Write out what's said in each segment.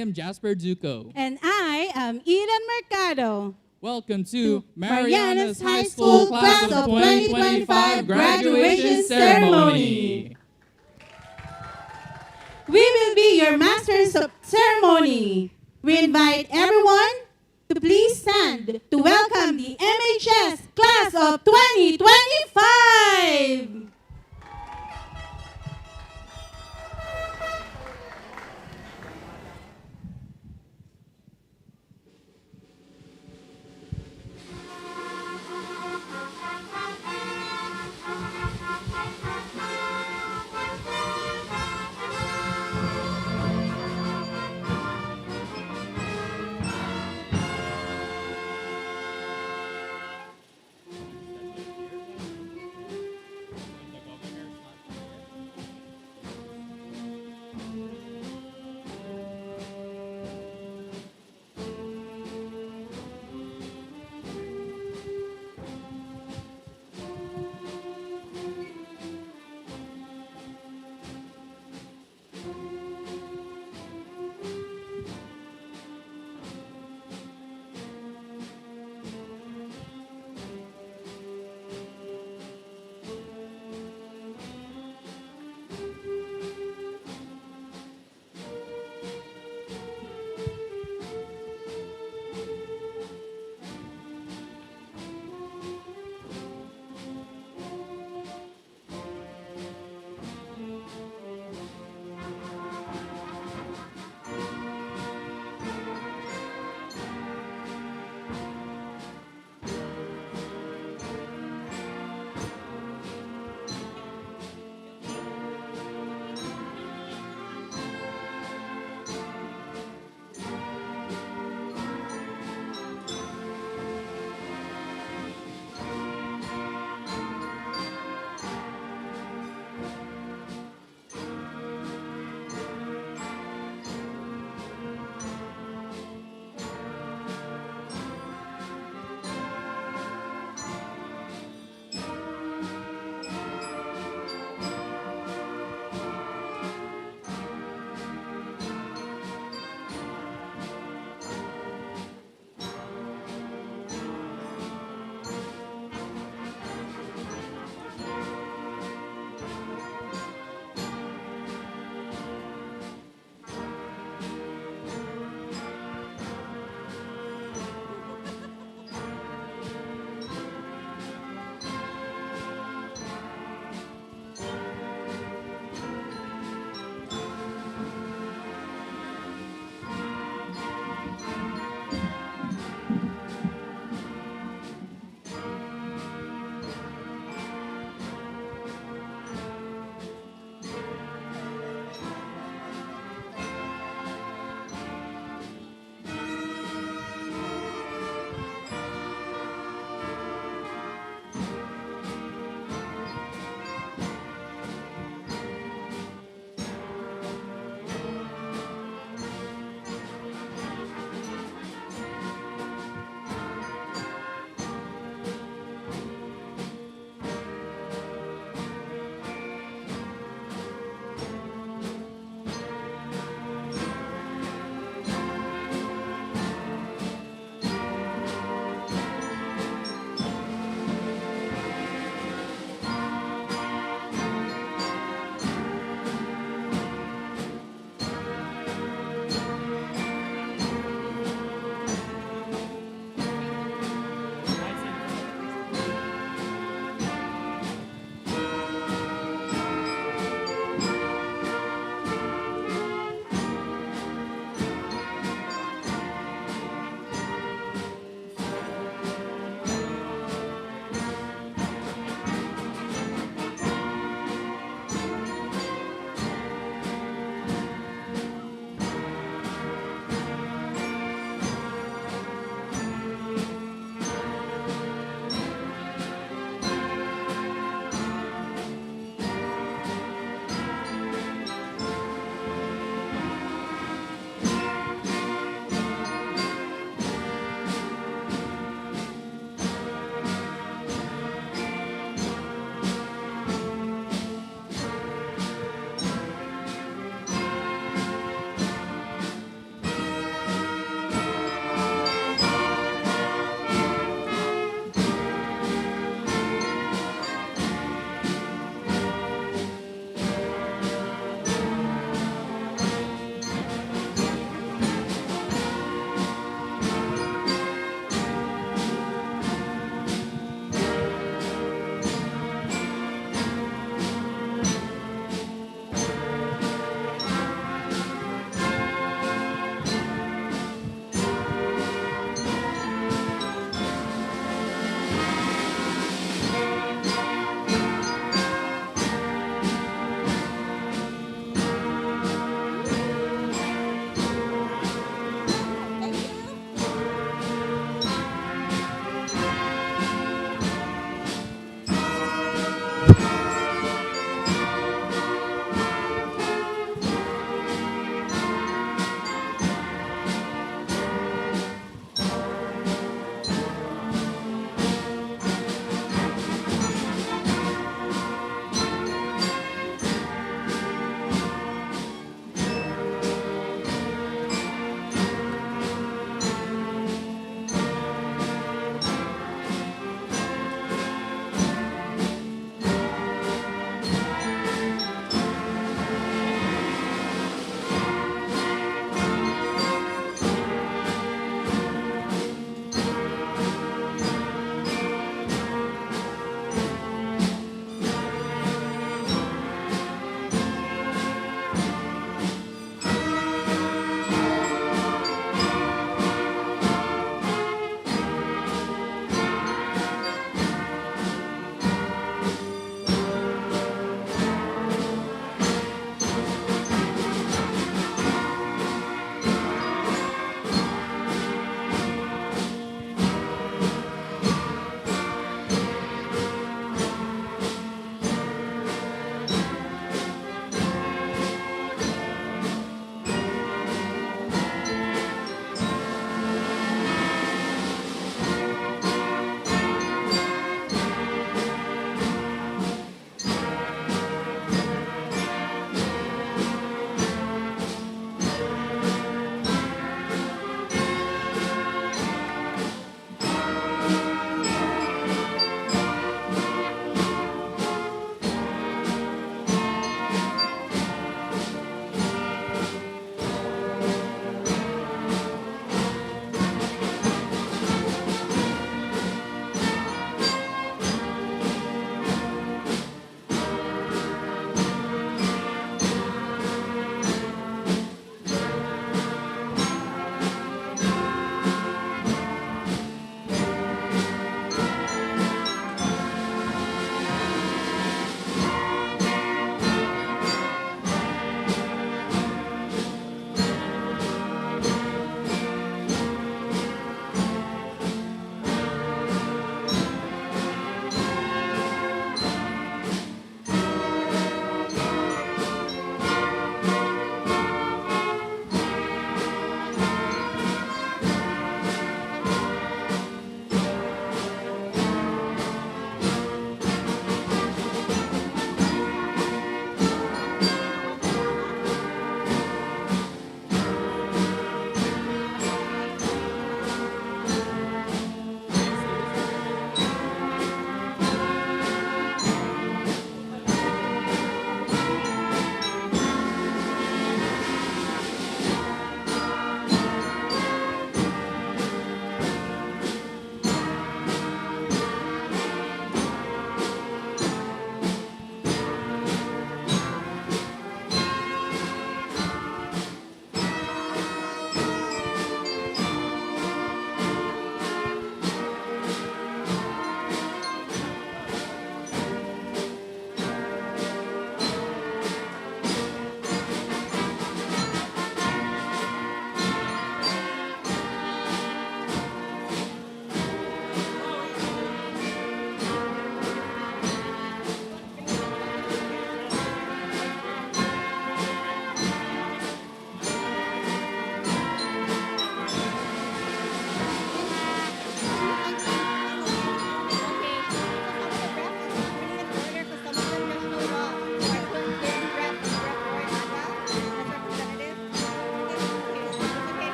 am Jasper Duco. And I am Eden Mercado. Welcome to Mariana's High School Class of 2025 Graduation Ceremony. We will be your masters of ceremony. We invite everyone to please stand to welcome the MHS Class of 2025.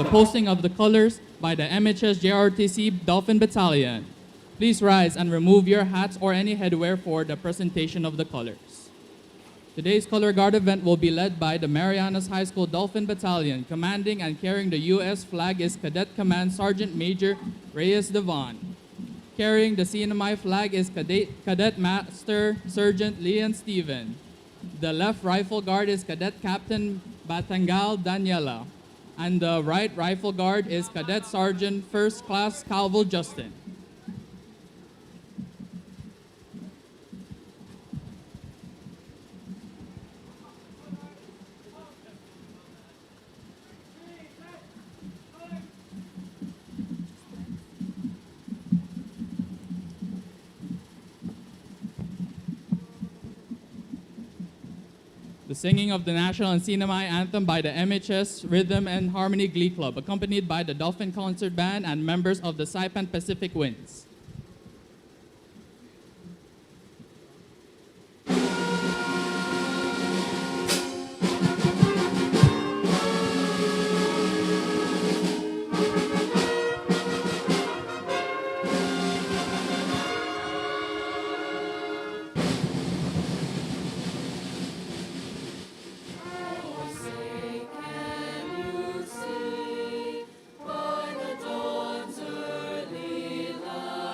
posting of the colors by the MHS JRTC Dolphin Battalion. Please rise and remove your hats or any headwear for the presentation of the colors. Today's Color Guard event will be led by the Marianas High School Dolphin Battalion. Commanding and carrying the U.S. flag is Cadet Command Sergeant Major Reyes Devon. Carrying the CNMI flag is Cadet Master Sergeant Leon Steven. The left rifle guard is Cadet Captain Batangal Daniela. And the right rifle guard is Cadet Sergeant First Class Calvo Justin. The singing of the National and CNMI Anthem by the MHS Rhythm and Harmony Glee Club, accompanied by the Dolphin Concert Band and members of the Saipan Pacific Winds. By the dawn's early light.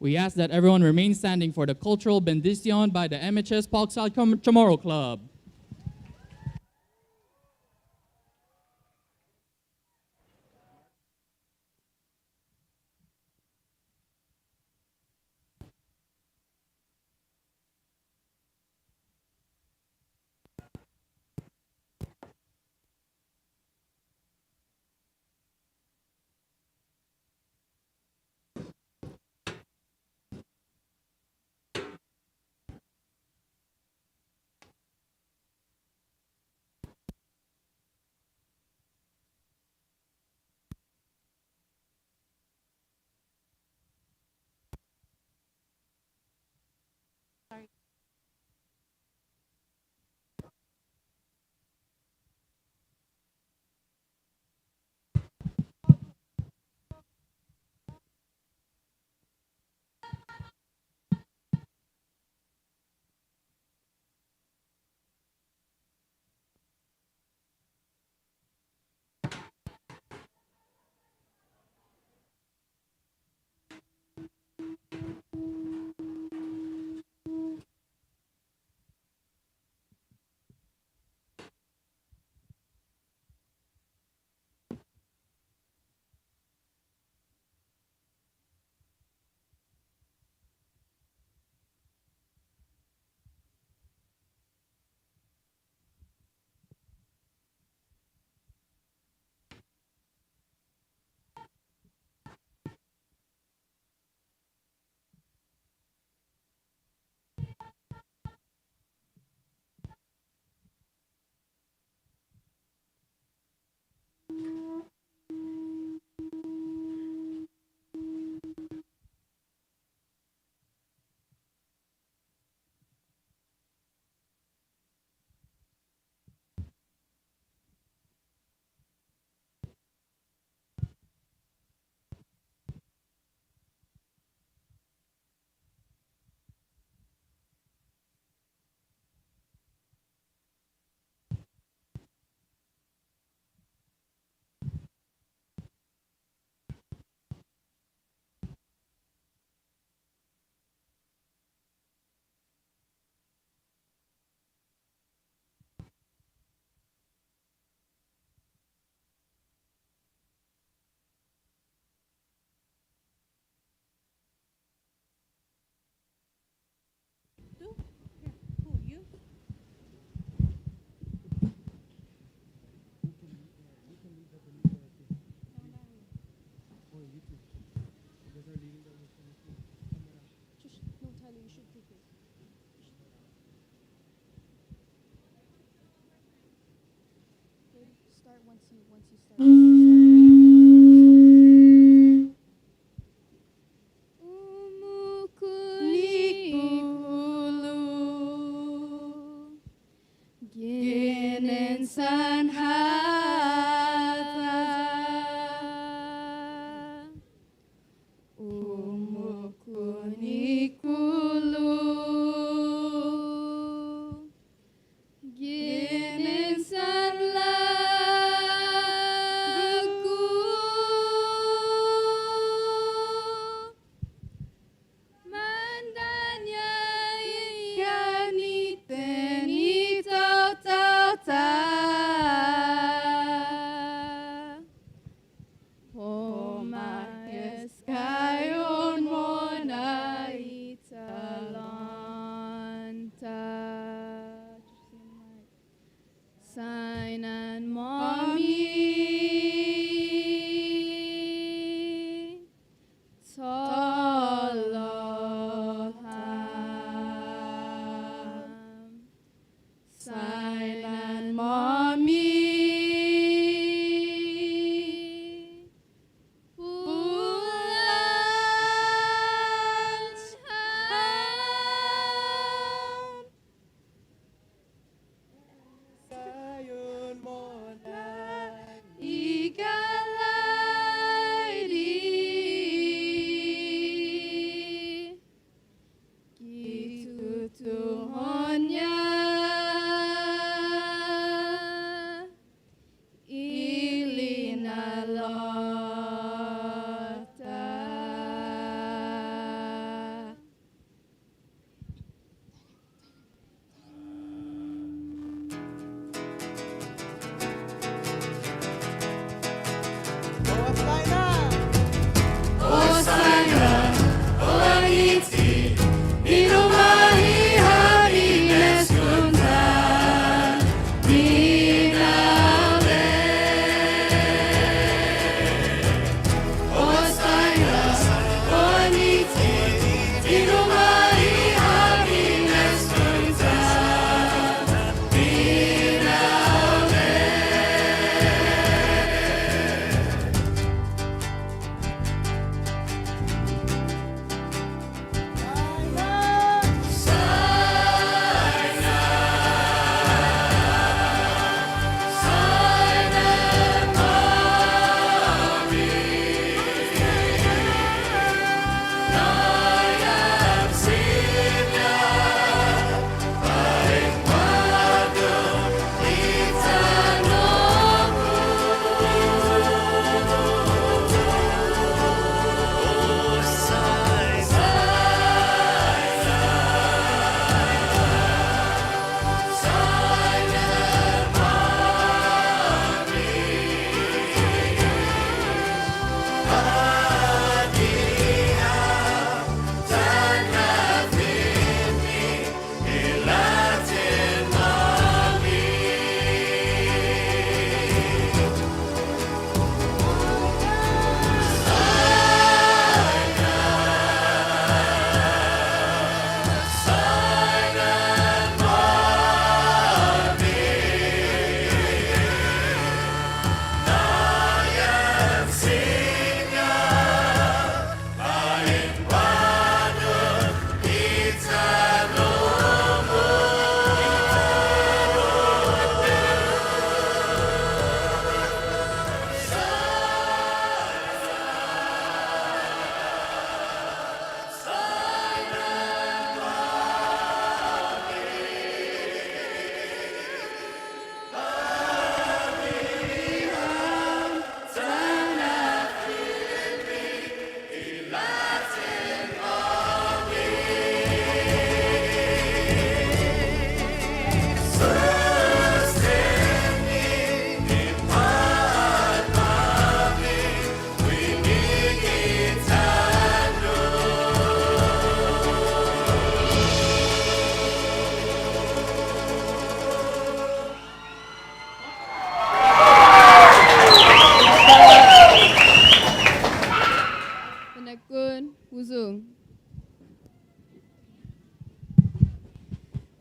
We ask that everyone remain standing for the cultural bendición by the MHS Paksal Chamorro Club.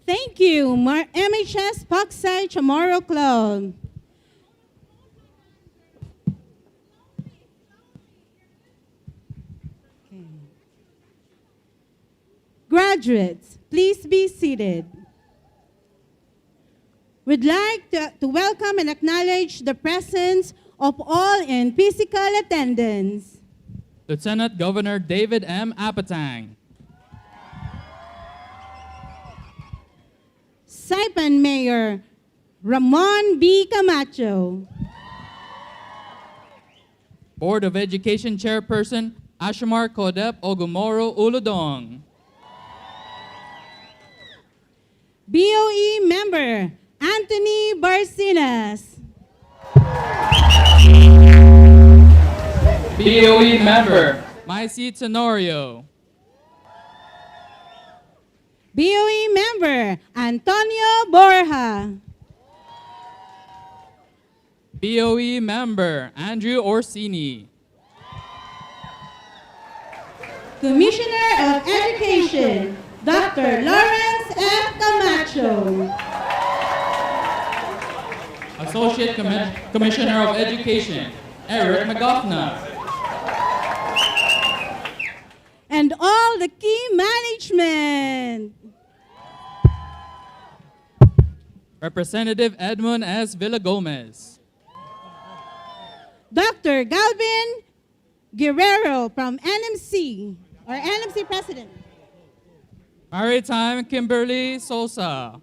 Thank you, MHS Paksai Chamorro Club. Okay. Graduates, please be seated. We'd like to welcome and acknowledge the presence of all in physical attendance. Lieutenant Governor David M. Apatang. Saipan Mayor Ramon B. Camacho. Board of Education Chairperson Ashamar Kodep Ogumoro Uludong. BOE Member Anthony Barcinas. BOE Member Maisi Tenorio. BOE Member Antonio Borja. BOE Member Andrew Orsini. Commissioner of Education Dr. Lawrence F. Camacho. Associate Commissioner of Education Eric McGoffna. And all the key management. Representative Edmund S. Villagomez. Dr. Galvin Guerrero from NMC, or NMC President. Maritime Kimberly Sosa.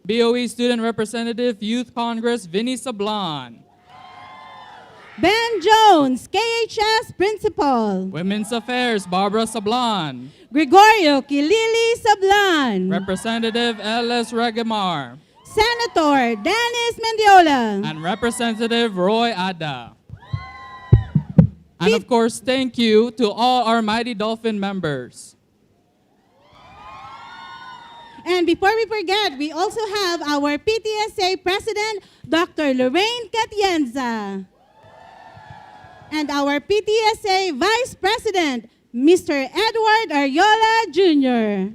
BOE Student Representative Youth Congress Vinny Sablan. Ben Jones, KHS Principal. Women's Affairs Barbara Sablan. Gregorio Kilili Sablan. Representative L.S. Regamar. Senator Dennis Mendiola. And Representative Roy Ada. And of course, thank you to all our Mighty Dolphin members. And before we forget, we also have our PTSA President, Dr. Lorraine Catienza. And our PTSA Vice President, Mr. Edward Ariola Jr.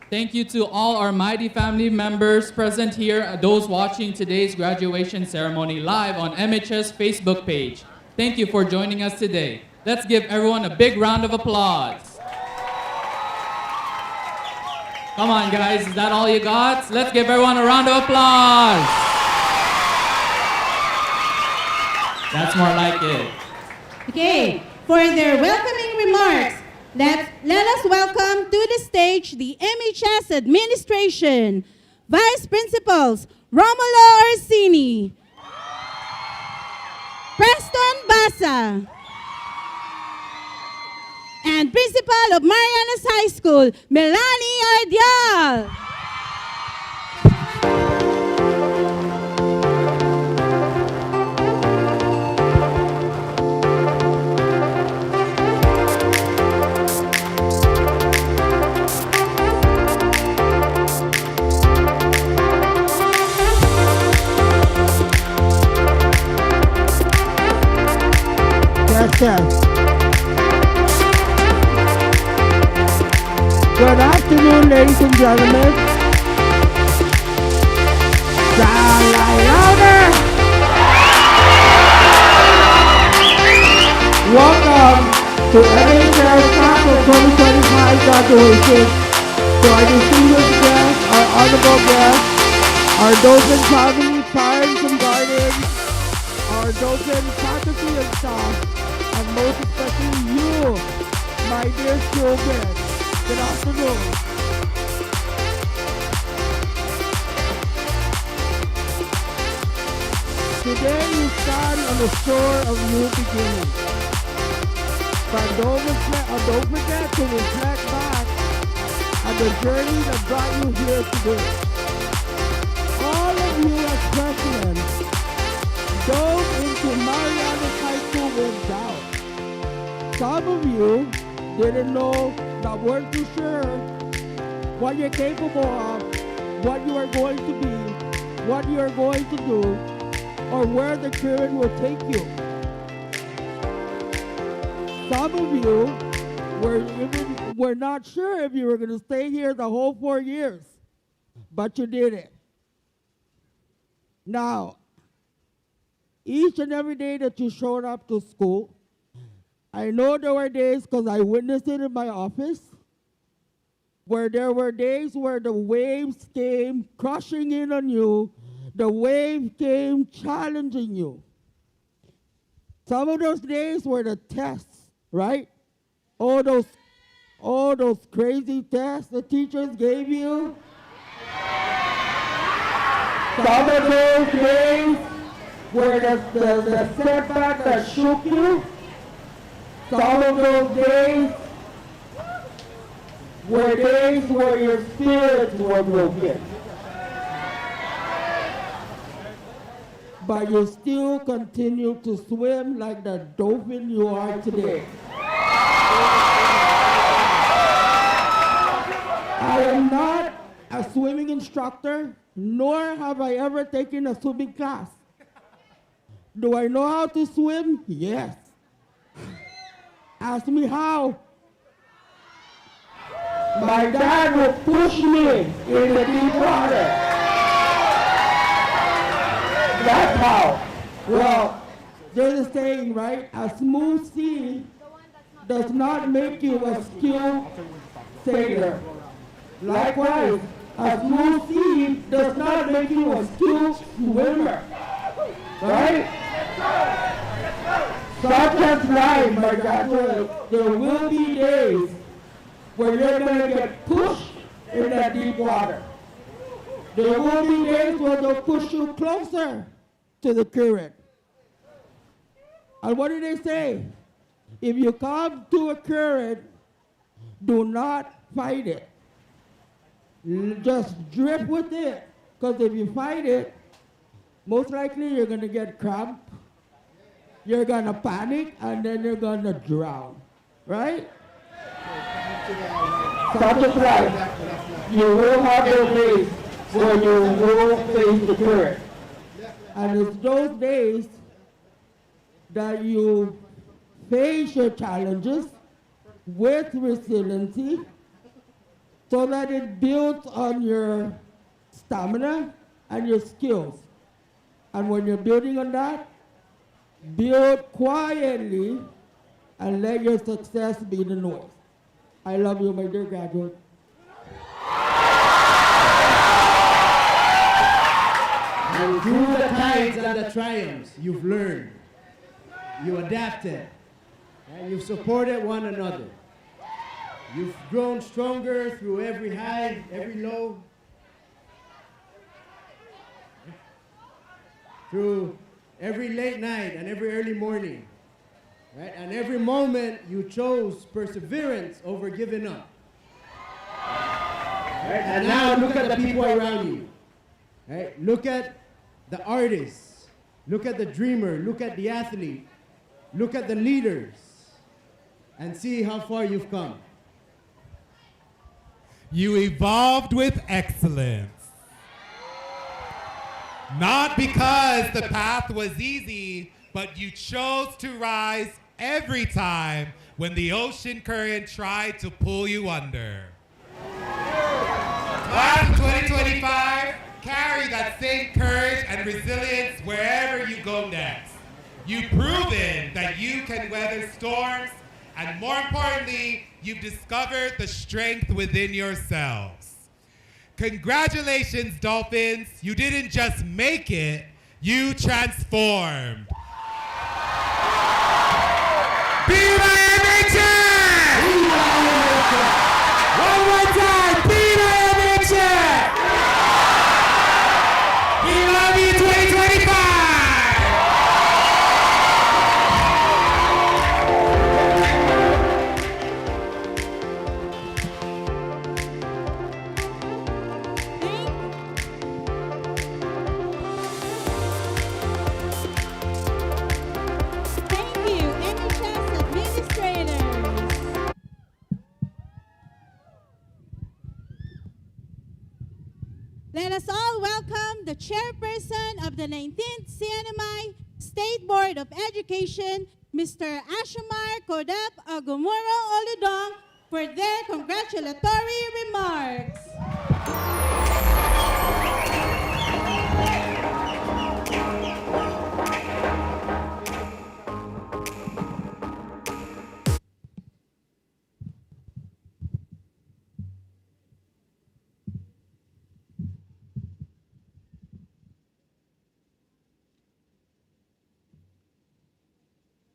Thank you to all our Mighty family members present here, those watching today's graduation ceremony live on MHS Facebook page. Thank you for joining us today. Let's give everyone a big round of applause. Come on, guys, is that all you got? Let's give everyone a round of applause. That's more like it. Okay, for their welcoming remarks, let us welcome to the stage the MHS Administration, Vice Principals Romulo Orsini, Preston Basa, and Principal of Marianas High School, Melanie Ardial. Good afternoon, ladies and gentlemen. Louder! Welcome to MHS Class of 2025 graduation. To our distinguished guests, our honorable guests, our docent family, parents and guardians, our docent faculty and staff, and most especially you, my dear children. Good afternoon. Today you stand on the shore of new beginnings. But don't forget to reflect back on the journey that brought you here today. All of you as freshmen dove into Marianas High School with doubt. Some of you didn't know, that weren't too sure what you're capable of, what you are going to be, what you are going to do, or where the current will take you. Some of you were even were not sure if you were going to stay here the whole 4 years, but you did it. Now, each and every day that you showed up to school, I know there were days, because I witnessed it in my office, where there were days where the waves came crushing in on you, the wave came challenging you. Some of those days were the tests, right? All those crazy tests the teachers gave you. Some of those days were the setback that shook you. Some of those days were days where your spirits were broken. But you still continue to swim like the dolphin you are today. I am not a swimming instructor, nor have I ever taken a swimming class. Do I know how to swim? Yes. Ask me how. My dad would push me in the deep water. That's how. Well, there's a saying, right? A smooth sea does not make you a skilled sailor. Likewise, a smooth sea does not make you a skilled swimmer. Right? Such as life, my God, there will be days where you're going to get pushed in that deep water. There will be days where they'll push you closer to the current. And what do they say? If you come to a current, do not fight it. Just drift with it. Because if you fight it, most likely you're going to get cramp, you're going to panic, and then you're going to drown. Right? Such as life. You will have those days where you will face the current. And it's those days that you face your challenges with resiliency so that it builds on your stamina and your skills. And when you're building on that, build quietly and let your success be the noise. I love you, my dear graduate. And through the tides and the triumphs, you've learned. You adapted. And you've supported one another. You've grown stronger through every high, every low. Through every late night and every early morning. Right? And every moment you chose perseverance over giving up. Right? And now look at the people around you. Right? Look at the artists. Look at the dreamer. Look at the athlete. Look at the leaders. And see how far you've come. You evolved with excellence. Not because the path was easy, but you chose to rise every time when the ocean current tried to pull you under. Class of 2025, carry that same courage and resilience wherever you go next. You've proven that you can weather storms, and more importantly, you've discovered the strength within yourselves. Congratulations, Dolphins. You didn't just make it, you transformed. Viva MHS! Viva MHS! One more time, Viva MHS! We love you, 2025! Thank you, MHS administrators. Let us all welcome the chairperson of the 19th CNMI State Board of Education, Mr. Ashamar Kodep Agumuro Oludong, for their congratulatory remarks.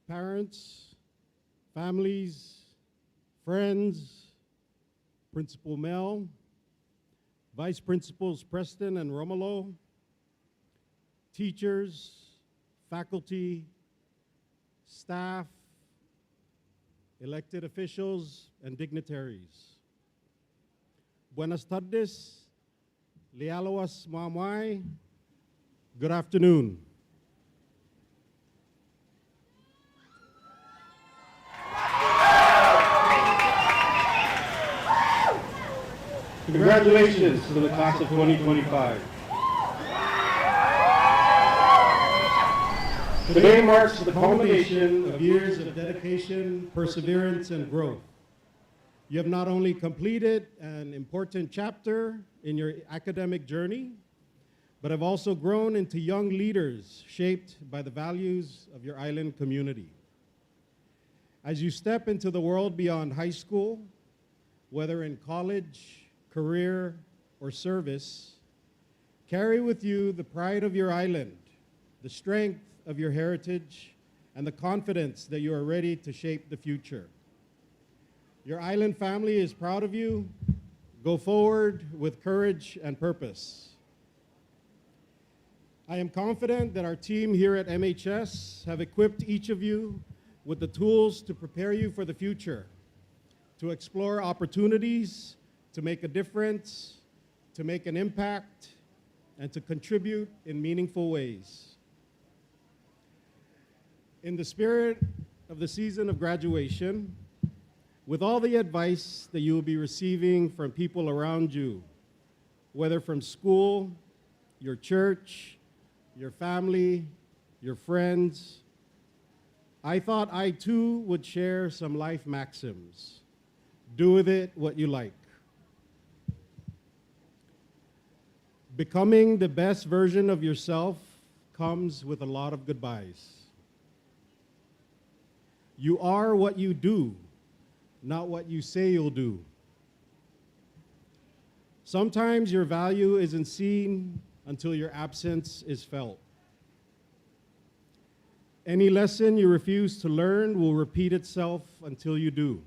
Parents, families, friends, Principal Mel, Vice Principals Preston and Romulo, teachers, faculty, staff, elected officials, and dignitaries. Buenas tardes, lialawas mamay, good afternoon. Congratulations to the class of 2025. Today marks the culmination of years of dedication, perseverance, and growth. You have not only completed an important chapter in your academic journey, but have also grown into young leaders shaped by the values of your island community. As you step into the world beyond high school, whether in college, career, or service, carry with you the pride of your island, the strength of your heritage, and the confidence that you are ready to shape the future. Your island family is proud of you. Go forward with courage and purpose. I am confident that our team here at MHS have equipped each of you with the tools to prepare you for the future, to explore opportunities, to make a difference, to make an impact, and to contribute in meaningful ways. In the spirit of the season of graduation, with all the advice that you will be receiving from people around you, whether from school, your church, your family, your friends, I thought I too would share some life maxims. Do with it what you like. Becoming the best version of yourself comes with a lot of goodbyes. You are what you do, not what you say you'll do. Sometimes your value isn't seen until your absence is felt. Any lesson you refuse to learn will repeat itself until you do.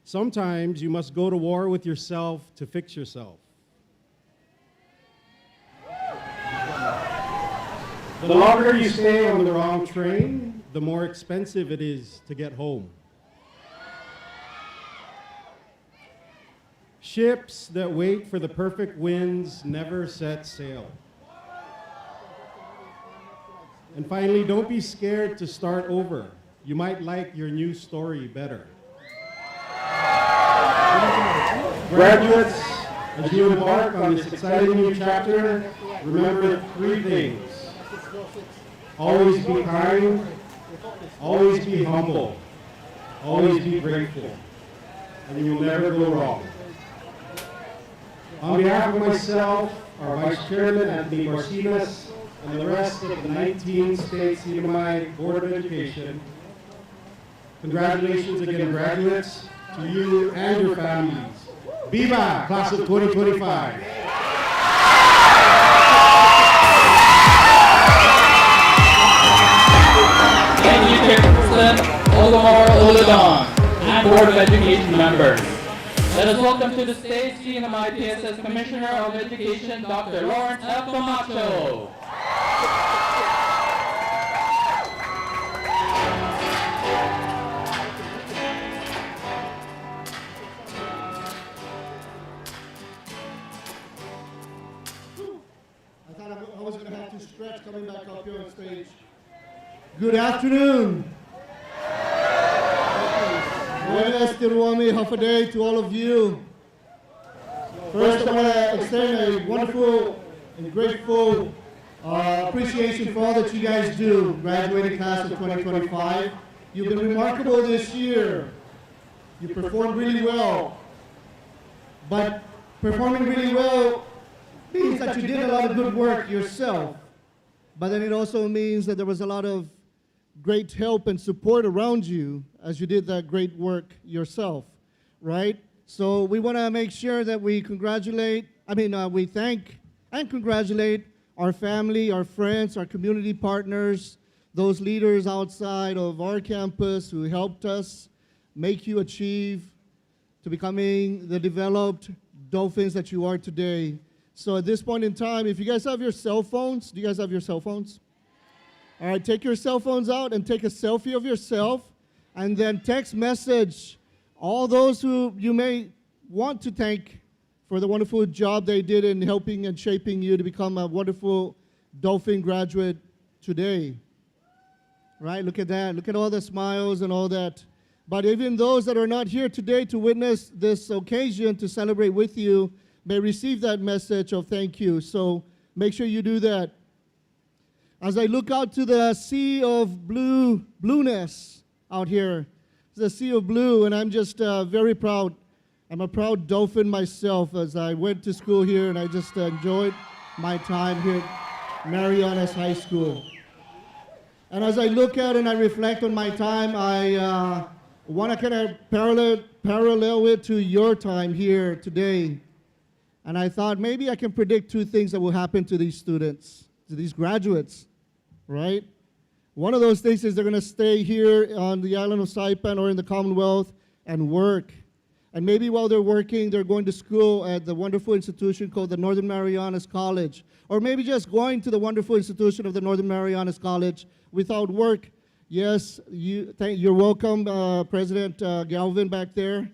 Sometimes you must go to war with yourself to fix yourself. The longer you stay on the wrong train, the more expensive it is to get home. Ships that wait for the perfect winds never set sail. And finally, don't be scared to start over. You might like your new story better. Graduates, as you embark on this exciting new chapter, remember three things. Always be kind, always be humble, always be grateful, and you will never go wrong. On behalf of myself, our Vice Chairman, Anthony Marcinas, and the rest of the 19 State CMI Board of Education, congratulations again, graduates, to you and your families. Viva, Class of 2025. Thank you, Chairperson Olomar Olodon, and Board of Education members. Let us welcome to the stage CNMI PSS Commissioner of Education, Dr. Lawrence F. Camacho. I was going to have to stretch coming back up here on stage. Good afternoon. Buenas Tiruami Hafaday to all of you. First, I want to extend a wonderful and grateful appreciation for all that you guys do, graduating class of 2025. You've been remarkable this year. You performed really well. But performing really well means that you did a lot of good work yourself. But then it also means that there was a lot of great help and support around you as you did that great work yourself, right? So we want to make sure that we we thank and congratulate our family, our friends, our community partners, those leaders outside of our campus who helped us make you achieve to becoming the developed dolphins that you are today. So at this point in time, if you guys have your cell phones, do you guys have your cell phones? All right, take your cell phones out and take a selfie of yourself and then text message all those who you may want to thank for the wonderful job they did in helping and shaping you to become a wonderful dolphin graduate today. Right, look at that. Look at all the smiles and all that. But even those that are not here today to witness this occasion to celebrate with you may receive that message of thank you. So make sure you do that. As I look out to the sea of blueness out here, the sea of blue, and I'm just very proud. I'm a proud dolphin myself as I went to school here, and I just enjoyed my time here at Marianas High School. And as I look at and I reflect on my time, I want to kind of parallel it to your time here today. And I thought maybe I can predict two things that will happen to these students, to these graduates, right? One of those things is they're going to stay here on the island of Saipan or in the Commonwealth and work. And maybe while they're working, they're going to school at the wonderful institution called the Northern Marianas College. Or maybe just going to the wonderful institution of the Northern Marianas College without work. Yes, you're welcome, President Galvin back there.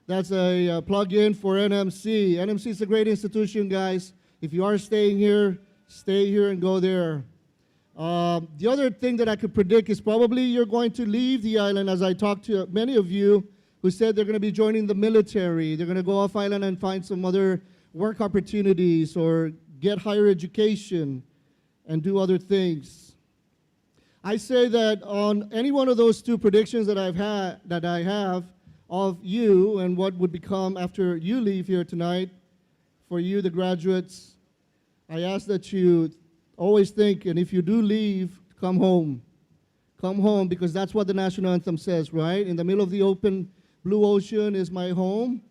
That's a plug-in for NMC. NMC is a great institution, guys. If you are staying here, stay here and go there. The other thing that I could predict is probably you're going to leave the island, as I talked to many of you who said they're going to be joining the military. They're going to go off island and find some other work opportunities or get higher education and do other things. I say that on any one of those two predictions that I have of you and what would become after you leave here tonight, for you, the graduates, I ask that you always think, and if you do leave, come home. Come home, because that's what the national anthem says, right? In the middle of the open blue ocean is my home,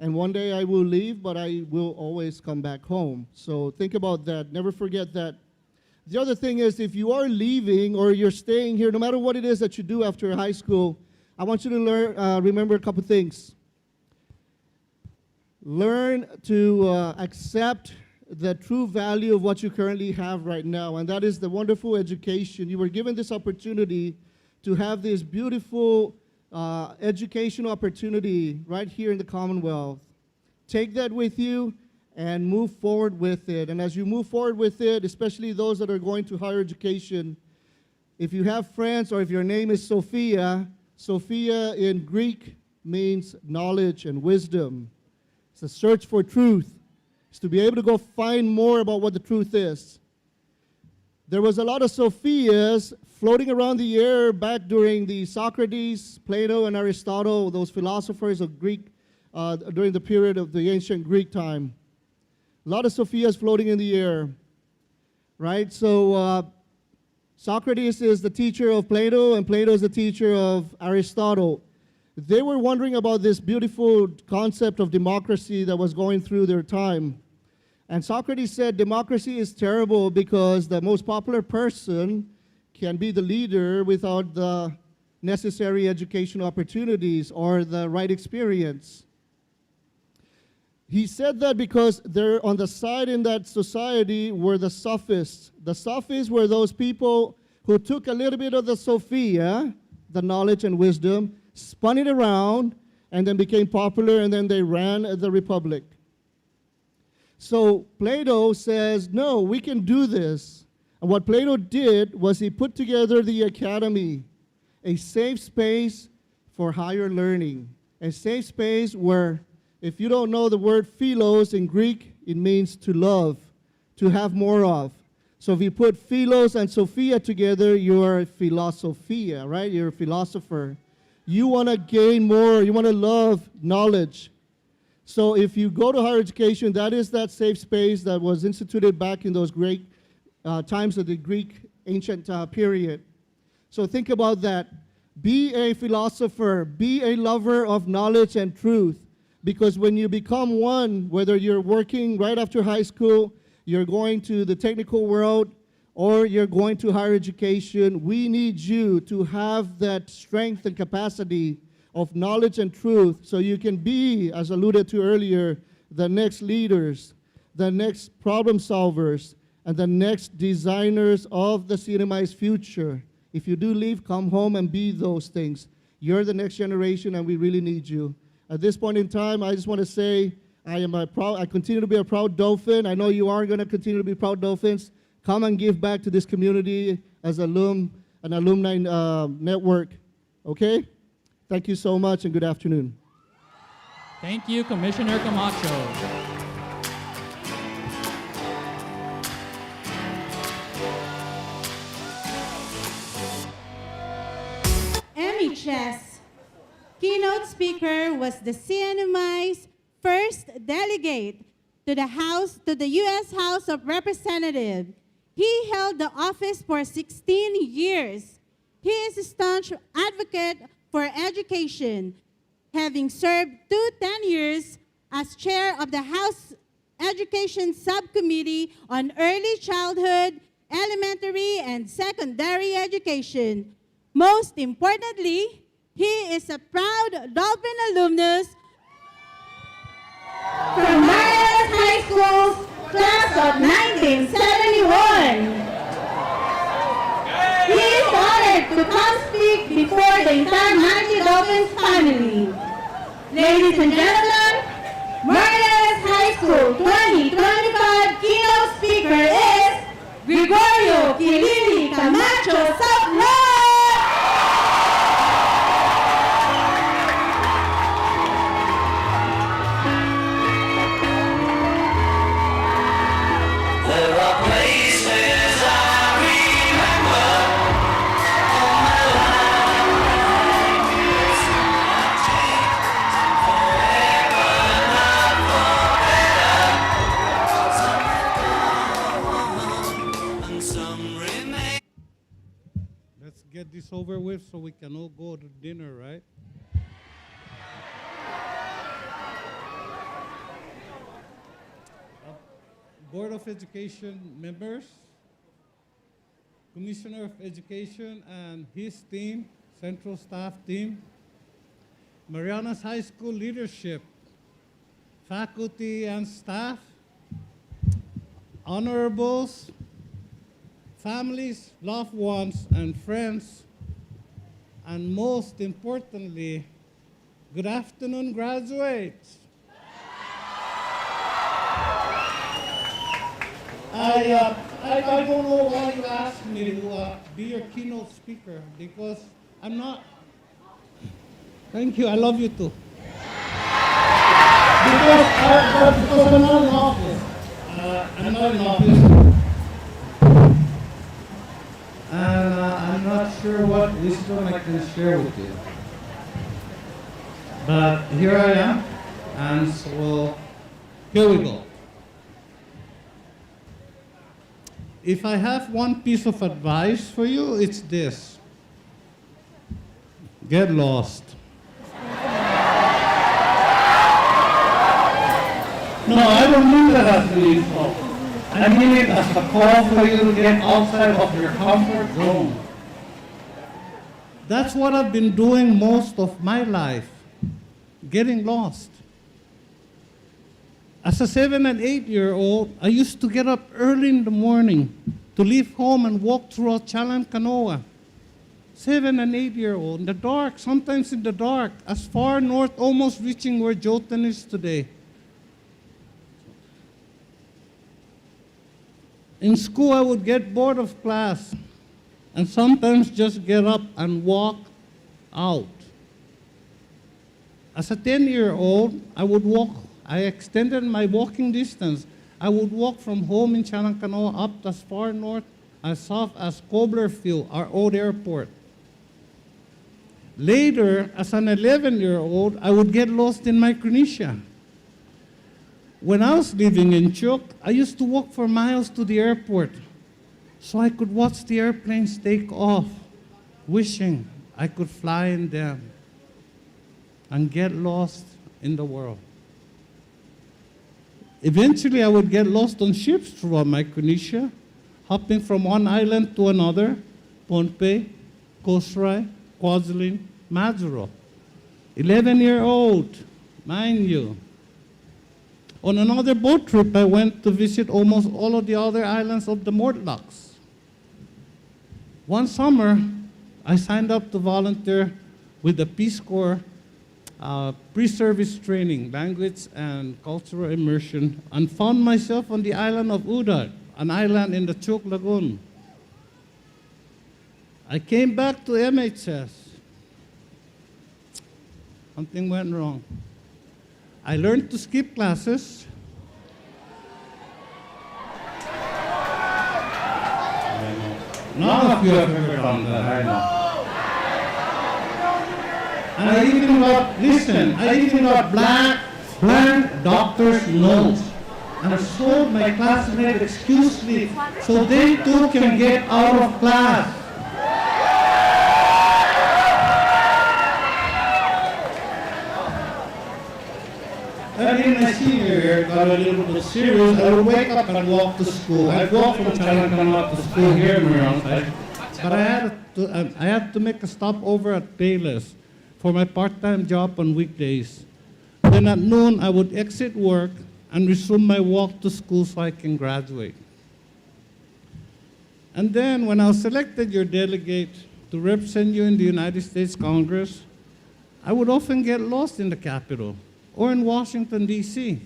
and one day I will leave, but I will always come back home. So think about that. Never forget that. The other thing is, if you are leaving or you're staying here, no matter what it is that you do after high school, I want you to remember a couple things. Learn to accept the true value of what you currently have right now, and that is the wonderful education. You were given this opportunity to have this beautiful educational opportunity right here in the Commonwealth. Take that with you and move forward with it. And as you move forward with it, especially those that are going to higher education, if you have friends or if your name is Sophia, Sophia in Greek means knowledge and wisdom. It's a search for truth. It's to be able to go find more about what the truth is. There was a lot of Sophias floating around the air back during the Socrates, Plato, and Aristotle, those philosophers of Greek, during the period of the ancient Greek time. A lot of Sophias floating in the air, right? So Socrates is the teacher of Plato, and Plato is the teacher of Aristotle. They were wondering about this beautiful concept of democracy that was going through their time. And Socrates said democracy is terrible because the most popular person can be the leader without the necessary educational opportunities or the right experience. He said that because there on the side in that society were the sophists. The sophists were those people who took a little bit of the Sophia, the knowledge and wisdom, spun it around, and then became popular, and then they ran the republic. So Plato says, no, we can do this. And what Plato did was he put together the academy, a safe space for higher learning, a safe space where, if you don't know the word philos in Greek, it means to love, to have more of. So if you put philos and Sophia together, you're philosophia, right? You're a philosopher. You want to gain more. You want to love knowledge. So if you go to higher education, that is that safe space that was instituted back in those great times of the Greek ancient period. So think about that. Be a philosopher. Be a lover of knowledge and truth. Because when you become one, whether you're working right after high school, you're going to the technical world, or you're going to higher education, we need you to have that strength and capacity of knowledge and truth so you can be, as alluded to earlier, the next leaders, the next problem solvers, and the next designers of the CNMI's future. If you do leave, come home and be those things. You're the next generation, and we really need you. At this point in time, I just want to say I continue to be a proud Dolphin. I know you are going to continue to be proud Dolphins. Come and give back to this community as an alumni network. Okay? Thank you so much, and good afternoon. Thank you, Commissioner Camacho. MHS keynote speaker was the CNMI's first delegate to the U.S. House of Representatives. He held the office for 16 years. He is a staunch advocate for education, having served 2 tenures as chair of the House Education Subcommittee on Early Childhood, Elementary, and Secondary Education. Most importantly, he is a proud Dolphin alumnus from Marianas High School's class of 1971. He is honored to come speak before the entire Mighty Dolphins family. Ladies and gentlemen, Marianas High School 2025 keynote speaker is Gregorio Kilili Camacho Sopla. Get this over with so we can all go to dinner, right? Board of Education members, Commissioner of Education and his team, central staff team, Marianas High School leadership, faculty and staff, honorables, families, loved ones, and friends, and most importantly, good afternoon, graduates. I don't know why you asked me to be your keynote speaker, because I'm not. Thank you, I love you too. Because I'm not in office. I'm not in office. And I'm not sure what wisdom I can share with you. But here I am, and so here we go. If I have one piece of advice for you, it's this. Get lost. No, I don't mean that as an insult. I mean it as a call for you to get outside of your comfort zone. That's what I've been doing most of my life, getting lost. As a 7 and 8-year-old, I used to get up early in the morning to leave home and walk through Chalancanoa. 7 and 8-year-old, in the dark, sometimes in the dark, as far north, almost reaching where Jotun is today. In school, I would get bored of class and sometimes just get up and walk out. As a 10-year-old, I extended my walking distance. I would walk from home in Chalancanoa up as far north as south as Cobler Field, our old airport. Later, as an 11-year-old, I would get lost in Micronesia. When I was living in Chuuk, I used to walk for miles to the airport so I could watch the airplanes take off, wishing I could fly in them and get lost in the world. Eventually, I would get lost on ships throughout Micronesia, hopping from one island to another, Pohnpei, Kosrae, Kwajalein, Majuro. 11-year-old, mind you. On another boat trip, I went to visit almost all of the other islands of the Mortlaks. One summer, I signed up to volunteer with the Peace Corps pre-service training, language and cultural immersion, and found myself on the island of Udar, an island in the Chuuk Lagoon. I came back to MHS. Something went wrong. I learned to skip classes. None of you have ever done that, I know. And I even got blank doctor's notes. And I told my classmates, excuse me, so they too can get out of class. And in my senior year, it got a little bit serious. I would wake up and walk to school. I'd walk from Chalacana to school here in Muronside. But I had to make a stop over at Payless for my part-time job on weekdays. Then at noon, I would exit work and resume my walk to school so I can graduate. And then when I was selected your delegate to represent you in the United States Congress, I would often get lost in the Capitol or in Washington, D.C.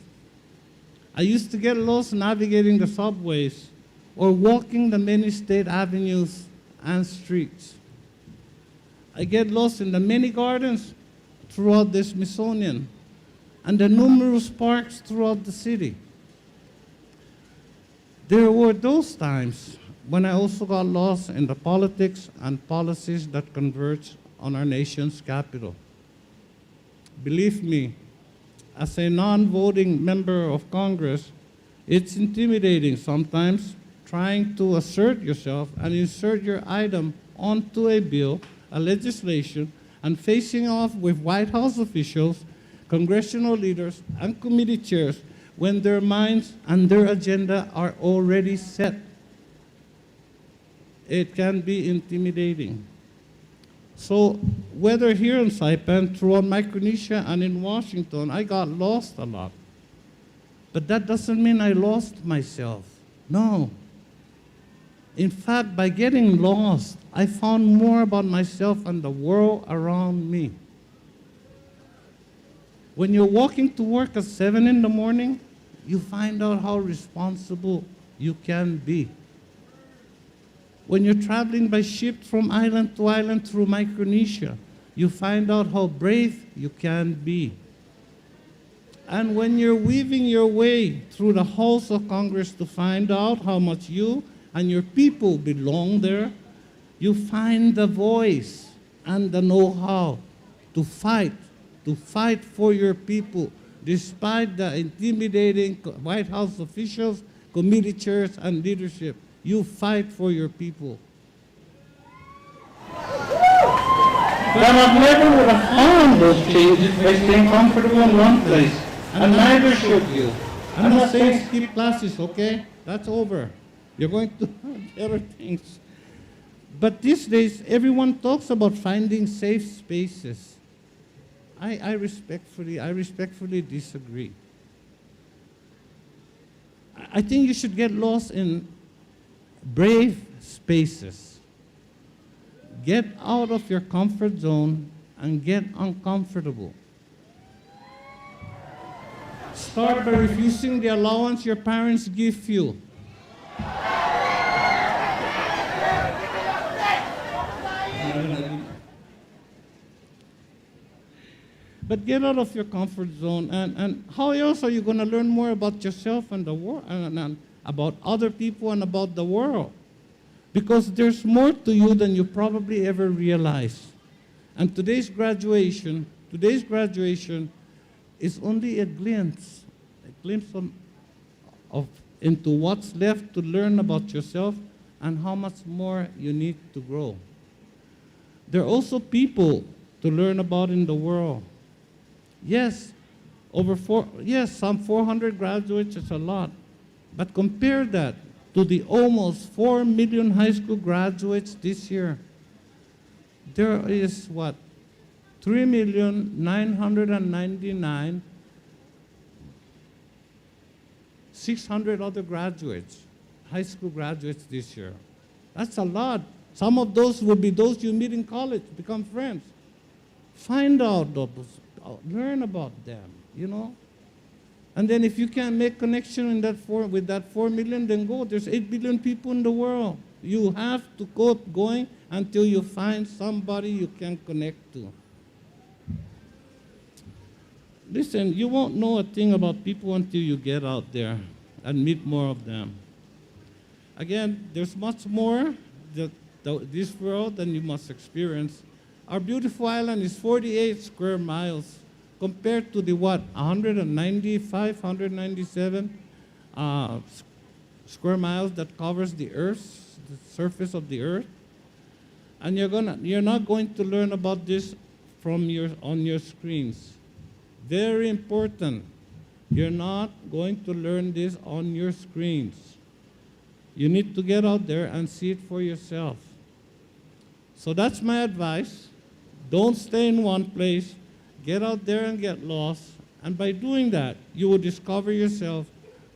I used to get lost navigating the subways or walking the many state avenues and streets. I get lost in the many gardens throughout the Smithsonian and the numerous parks throughout the city. There were those times when I also got lost in the politics and policies that converge on our nation's capital. Believe me, as a non-voting member of Congress, it's intimidating sometimes trying to assert yourself and insert your item onto a bill, a legislation, and facing off with White House officials, congressional leaders, and committee chairs when their minds and their agenda are already set. It can be intimidating. So whether here in Saipan, throughout Micronesia, and in Washington, I got lost a lot. But that doesn't mean I lost myself. No. In fact, by getting lost, I found more about myself and the world around me. When you're walking to work at 7 in the morning, you find out how responsible you can be. When you're traveling by ship from island to island through Micronesia, you find out how brave you can be. And when you're weaving your way through the halls of Congress to find out how much you and your people belong there, you find the voice and the know-how to fight for your people, despite the intimidating White House officials, committee chairs, and leadership. You fight for your people. But I've never would have found those changes by staying comfortable in one place, and neither should you. I'm not saying skip classes, okay? That's over. You're going to have better things. But these days, everyone talks about finding safe spaces. I respectfully disagree. I think you should get lost in brave spaces. Get out of your comfort zone and get uncomfortable. Start by refusing the allowance your parents give you. But get out of your comfort zone, and how else are you going to learn more about yourself and the world, and about other people and about the world? Because there's more to you than you probably ever realize. And today's graduation is only a glimpse into what's left to learn about yourself and how much more you need to grow. There are also people to learn about in the world. Yes, some 400 graduates is a lot, but compare that to the almost 4 million high school graduates this year. There is 3,999,600 other graduates, high school graduates this year. That's a lot. Some of those will be those you meet in college, become friends. Find out those, learn about them, you know. And then if you can't make connection with that 4 million, then go. There's 8 billion people in the world. You have to keep going until you find somebody you can connect to. Listen, you won't know a thing about people until you get out there and meet more of them. Again, there's much more this world than you must experience. Our beautiful island is 48 square miles compared to the 197 square miles that covers the surface of the earth. And you're not going to learn about this on your screens. Very important. You're not going to learn this on your screens. You need to get out there and see it for yourself. So that's my advice. Don't stay in one place. Get out there and get lost. And by doing that, you will discover yourself,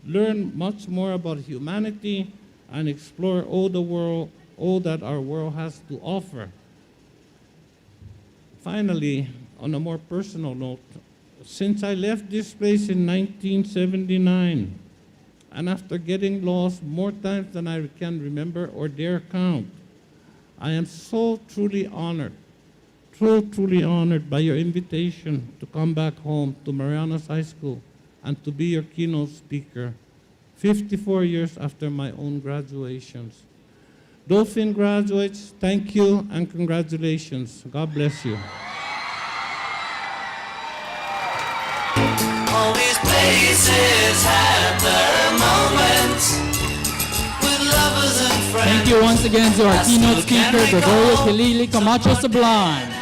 learn much more about humanity, and explore all that our world has to offer. Finally, on a more personal note, since I left this place in 1979, and after getting lost more times than I can remember or dare count, I am so truly honored by your invitation to come back home to Marianas High School and to be your keynote speaker 54 years after my own graduations. Dolphin graduates, thank you and congratulations. God bless you. All these places have their moments with lovers and friends. Thank you once again to our keynote speaker, Gregorio Kilili Camacho Sublime.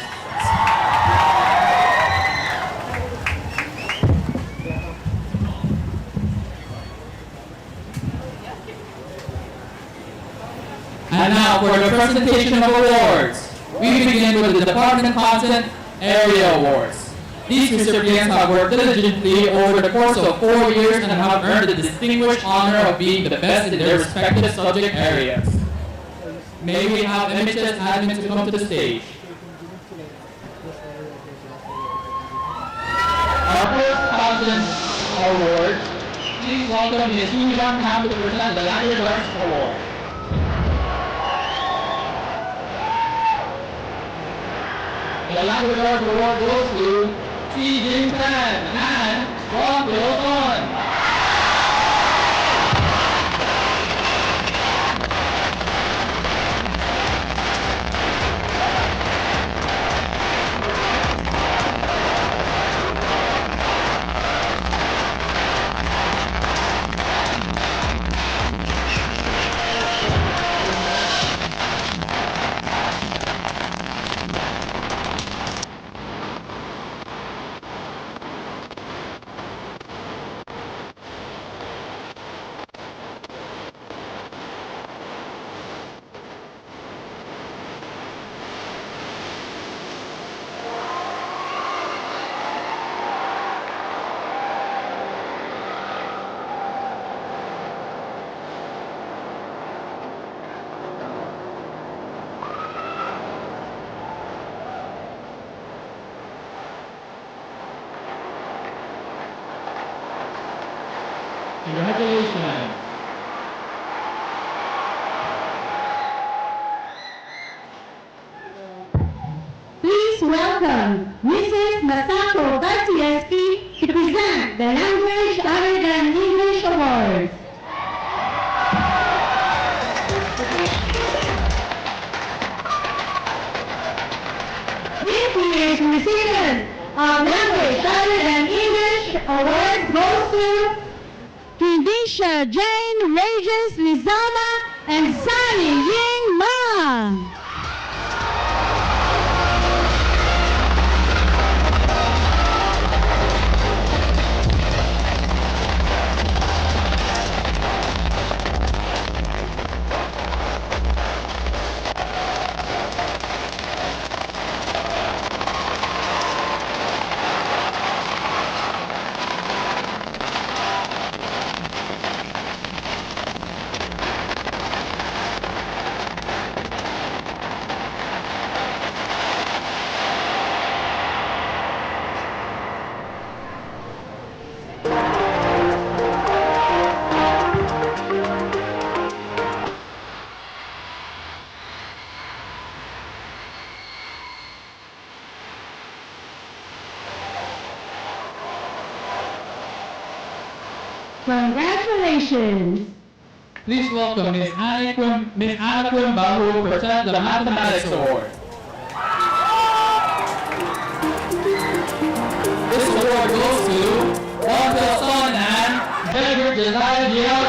And now for the presentation of awards. We begin with the Department Content Area Awards. These recipients have worked diligently over the course of 4 years and have earned the distinguished honor of being the best in their respective subject areas. May we have MHS admin to come to the stage. Our first Content Award, please welcome Ms. Susan Ham to present the Language Arts Award. The Language Arts Award goes to Si Jin Tan and Wong Wilson. Congratulations. Please welcome Mrs. Masako Bastiansky to present the Language Other Than English Awards. Please Language Other Than English award goes to Tunisia Jane Regis Lizama and Sunny Ying Ma. Congratulations! Please welcome Ms. Anna Quimba, who will present the Mathematics Award. This award goes to Wanda Son and Edward Josiah Giel.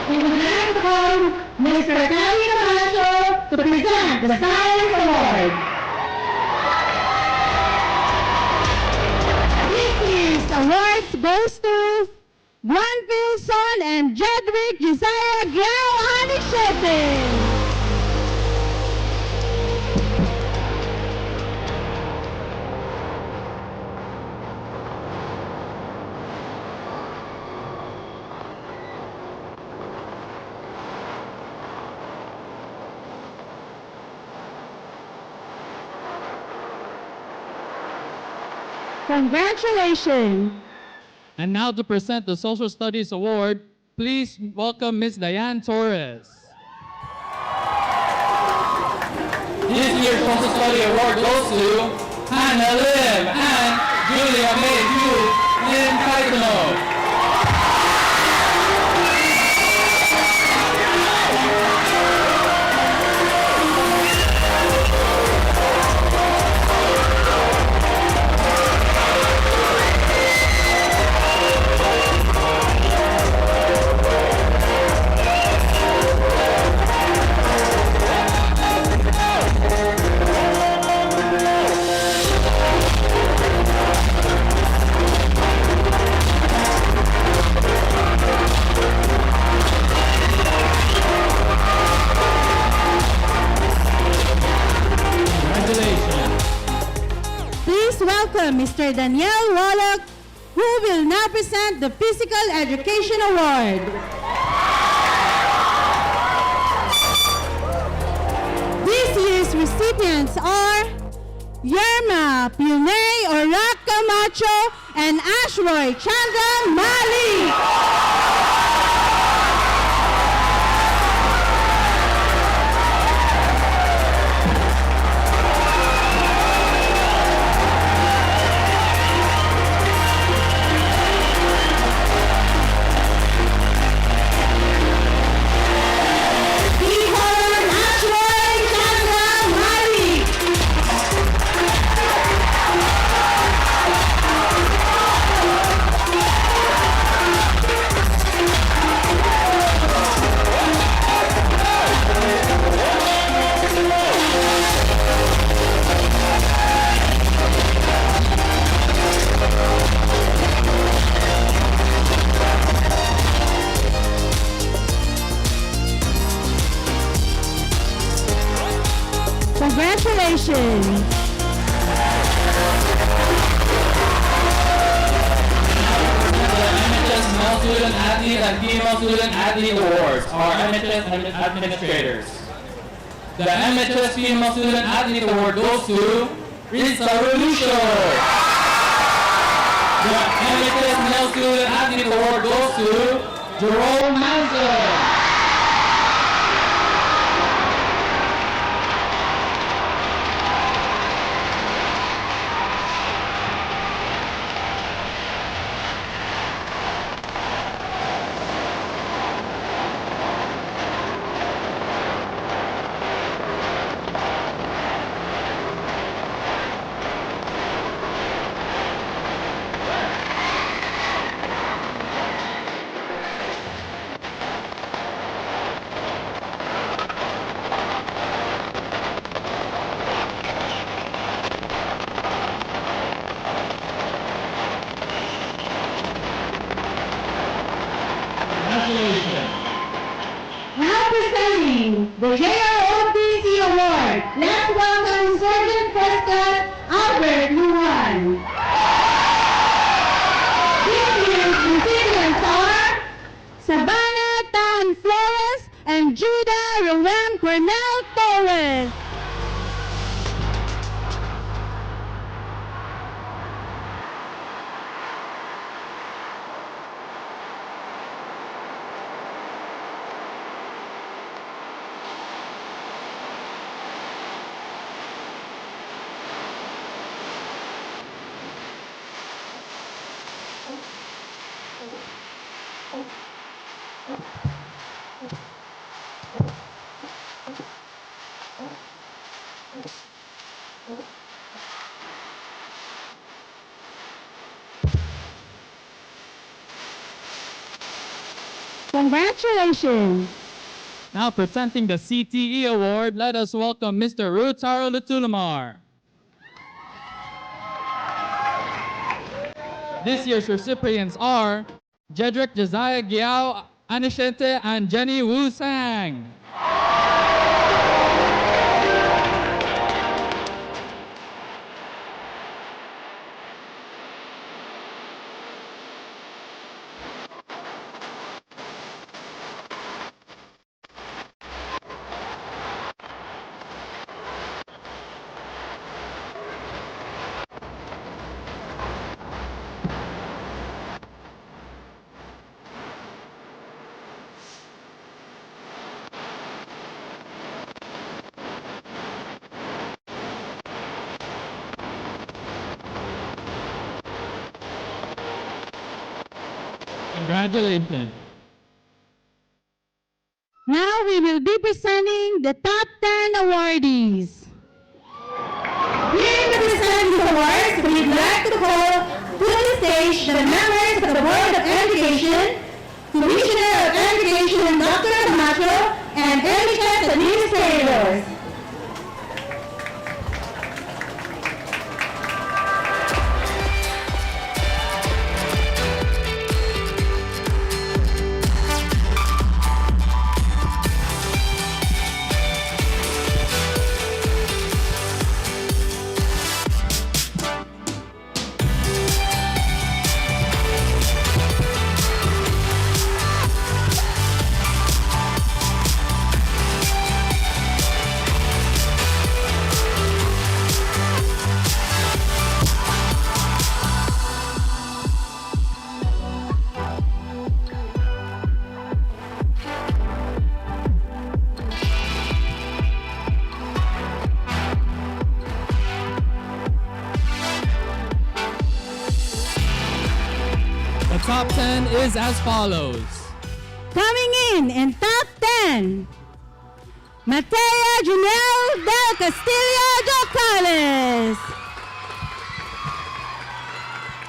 We would like to call Mr. Tony Camacho to present the Science Award. This year's awards goes to Granville Son and Jedrick Josiah Giao Hanishete. Congratulations! And now to present the Social Studies Award, please welcome Ms. Diane Torres. This year's Social Study Award goes to Hannah Lim and Julia May Yu Lin Kaitono. Please welcome Mr. Daniel Wallach, who will now present the Physical Education Award. This year's recipients are Yerma Punay Orak Camacho and Ashroy Chandra Mali. Congratulations! MHS Male Student Athlete and Female Student Athlete Awards, or MHS Administrators. The MHS Female Student Athlete Award goes to Rinsa Relucio. The MHS Male Student Athlete Award goes to Jerome Hansen. Now presenting the JROTC Award. Let's welcome Sergeant First Class Albert Luan. This year's recipients are Savannah Tan Flores and Judah Rowan Cornell Torres. Congratulations! Now presenting the CTE Award, let us welcome Mr. Rutaro Lutulamar. This year's recipients are Jedrick Josiah Giao Anishente and Jenny Wu Sang. Congratulations. Now we will be presenting the top 10 awardees. Here to present these awards, we'd like to call to the stage the members of the Board of Education, Commissioner of Education Dr. Camacho, and MHS administrators. Top 10 is as follows. Coming in top 10, Matea Junel del Castillo Jocales.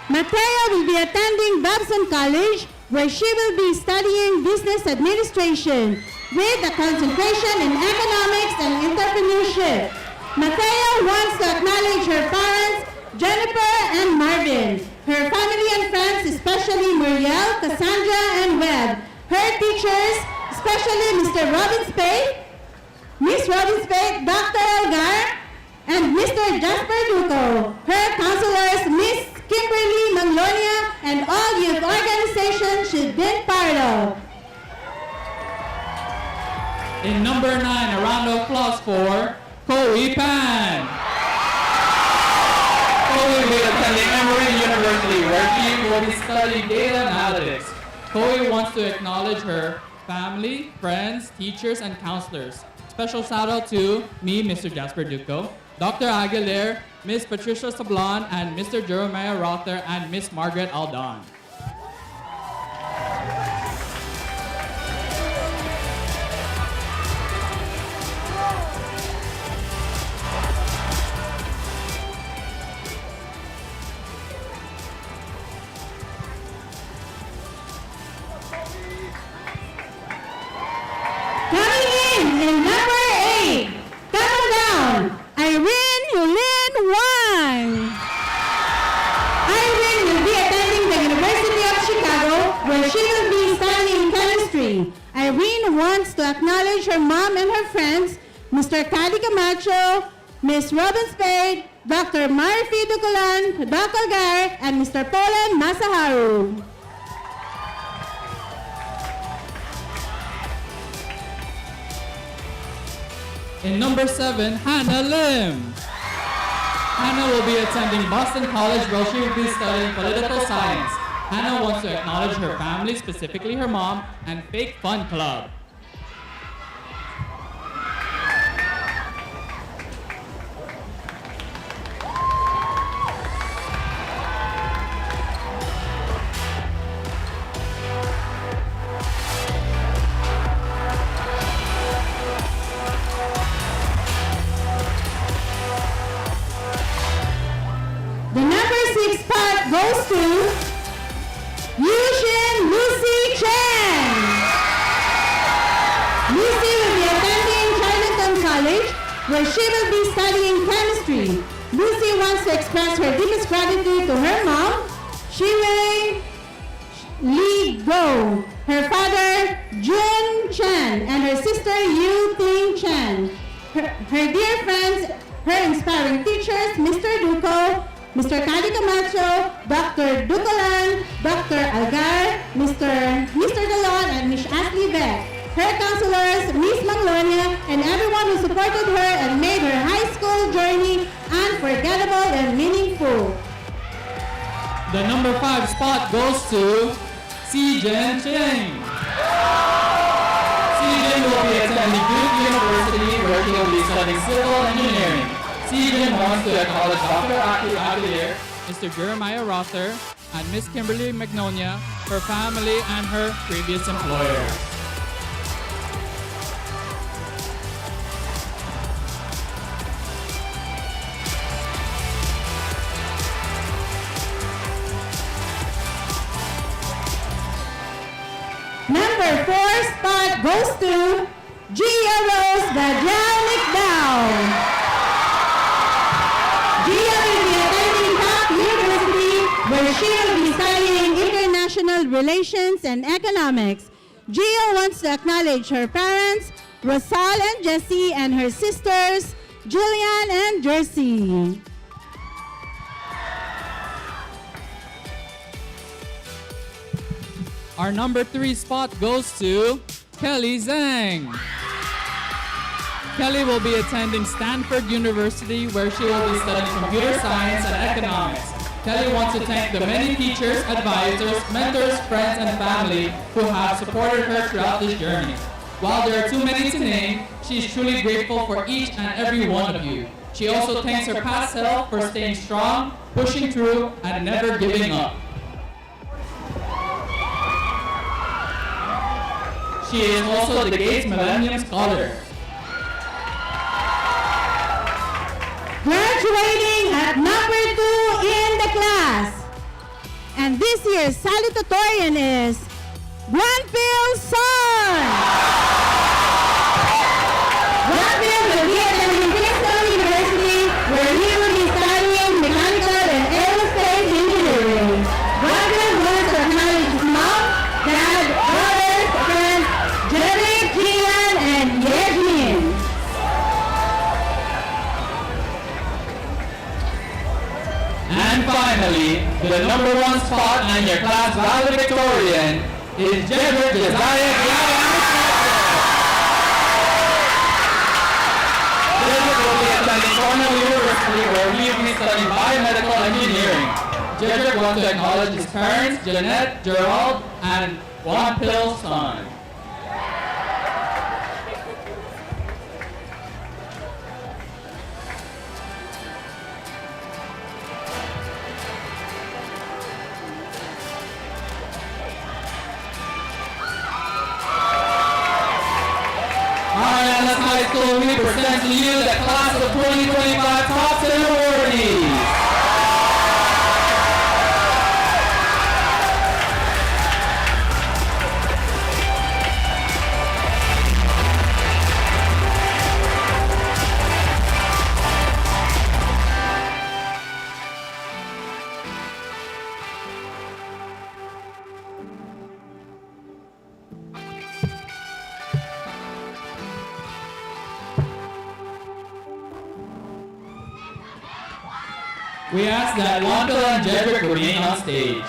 Matea will be attending Babson College, where she will be studying business administration with a concentration in economics and entrepreneurship. Matea wants to acknowledge her parents, Jennifer and Marvin, her family and friends, especially Muriel, Cassandra, and Webb, her teachers, especially Mr. Robin Spade, Miss Robin Spade, Dr. Elgar, and Mr. Jasper Duco, her counselors, Miss Kimberly Manglonia, and all youth organizations she's been part of. In number 9, a round of applause for Chloe Pan. Chloe will be attending Emory University, where she will be studying data analytics. Chloe wants to acknowledge her family, friends, teachers, and counselors. Special shout out to me, Mr. Jasper Duco, Dr. Aguilera, Miss Patricia Sablon, and Mr. Jeremiah Rother, and Miss Margaret Aldon. Coming in number 8, come down, Irene Yulin Wang. Irene will be attending the University of Chicago, where she will be studying chemistry. Irene wants to acknowledge her mom and her friends, Mr. Cady Camacho, Miss Robin Spade, Dr. Murphy Duculan, Dr. Gar, and Mr. Polan Masaharu. In number 7, Hannah Lim. Hannah will be attending Boston College, where she will be studying political science. Hannah wants to acknowledge her family, specifically her mom, and Fake Fun Club. The number 6 spot goes to Yushin Lucy Chen. Lucy will be attending Chinatown College, where she will be studying chemistry. Lucy wants to express her deepest gratitude to her mom, Shiwei Li Go, her father, Jun Chen, and her sister, Yu Ting Chen. Her dear friends, her inspiring teachers, Mr. Duco, Mr. Cady Camacho, Dr. Duculan, Dr. Algar, Mr. Galon, and Miss Ashley Beck. Her counselors, Miss Maglonia, and everyone who supported her and made her high school journey unforgettable and meaningful. The number 5 spot goes to Si Jen Cheng. Si Jen will be attending Duke University, where she will be studying civil engineering. Si Jen wants to acknowledge Dr. Aguilera, Mr. Jeremiah Rother, and Miss Kimberly Magnolia, her family, and her previous employer. Number 4 spot goes to Gia Rose Gajalik Dow. Gia will be attending Tufts University, where she will be studying international relations and economics. Gia wants to acknowledge her parents, Rosal and Jessie, and her sisters, Julian and Jersey. Our number 3 spot goes to Kelly Zhang. Kelly will be attending Stanford University, where she will be studying computer science and economics. Kelly wants to thank the many teachers, advisors, mentors, friends, and family who have supported her throughout this journey. While there are too many to name, she is truly grateful for each and every one of you. She also thanks her past self for staying strong, pushing through, and never giving up. She is also the Gates Millennium Scholar. Graduating at number 2 in the class. And this year's salutatorian is Granville Son. Granville will be attending Princeton University, where he will be studying mechanical and aerospace engineering. Granville wants to acknowledge his mom, dad, brothers, friends, Derek, Gian, and Yasmin. And finally, the number 1 spot and your class valedictorian is Jedrick Josiah Gladys. Jedrick will be attending Cornell University, where he will be studying biomedical engineering. Jedrick wants to acknowledge his parents, Jeanette, Gerald, and Juan Pill's son. Marianas High School, we present to you the class of 2025 top 10 awardees. We ask that Wanda and Jedrick remain on stage.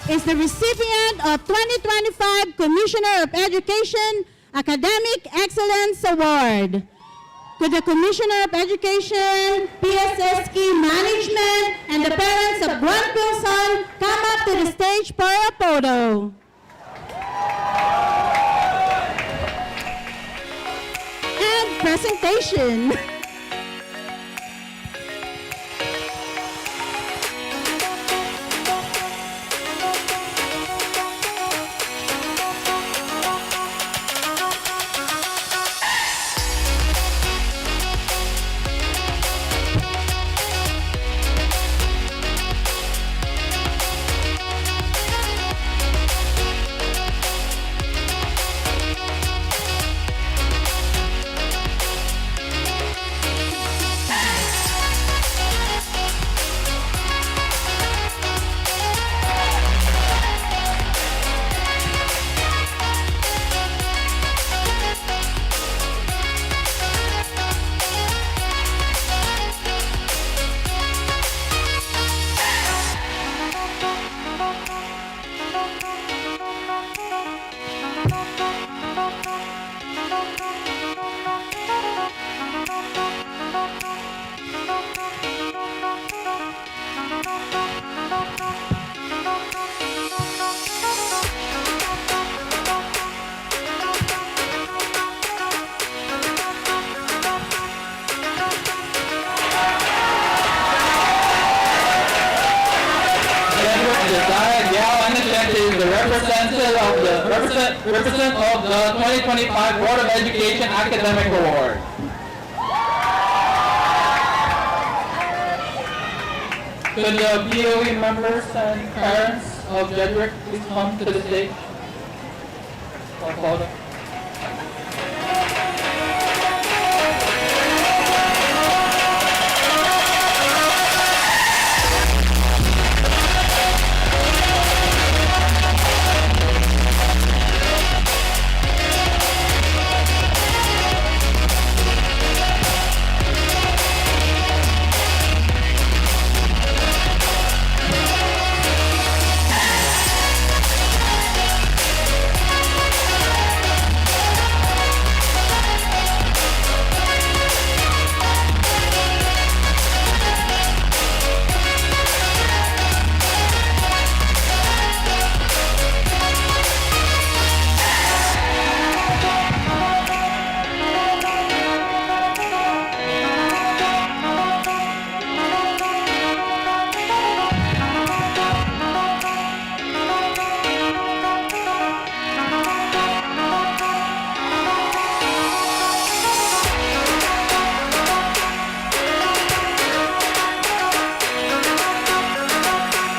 Is the recipient of 2025 Commissioner of Education Academic Excellence Award. Could the Commissioner of Education, PSS Key Management, and the parents of Juan Pilson come up to the stage for a photo? And presentation. Representative of the 2025 Board of Education Academic Award. Could the BOE members and parents of Jedrick please come to the stage for a photo?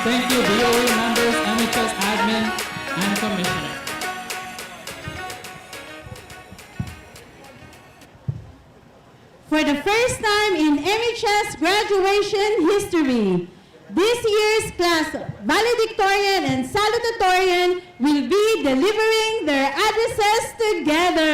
Thank you, BOE members, MHS admin, and commissioner. For the first time in MHS graduation history, this year's class valedictorian and salutatorian will be delivering their addresses together.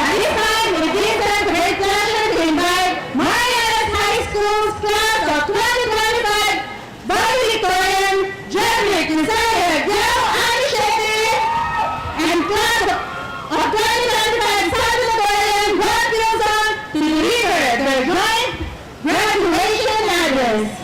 At this time, it gives us great pleasure to invite Marianas High School's class of 2025 valedictorian Jeremy Kisaya Gil Anishete and class of 2025 salutatorian Ron Pilson to deliver their joint graduation address.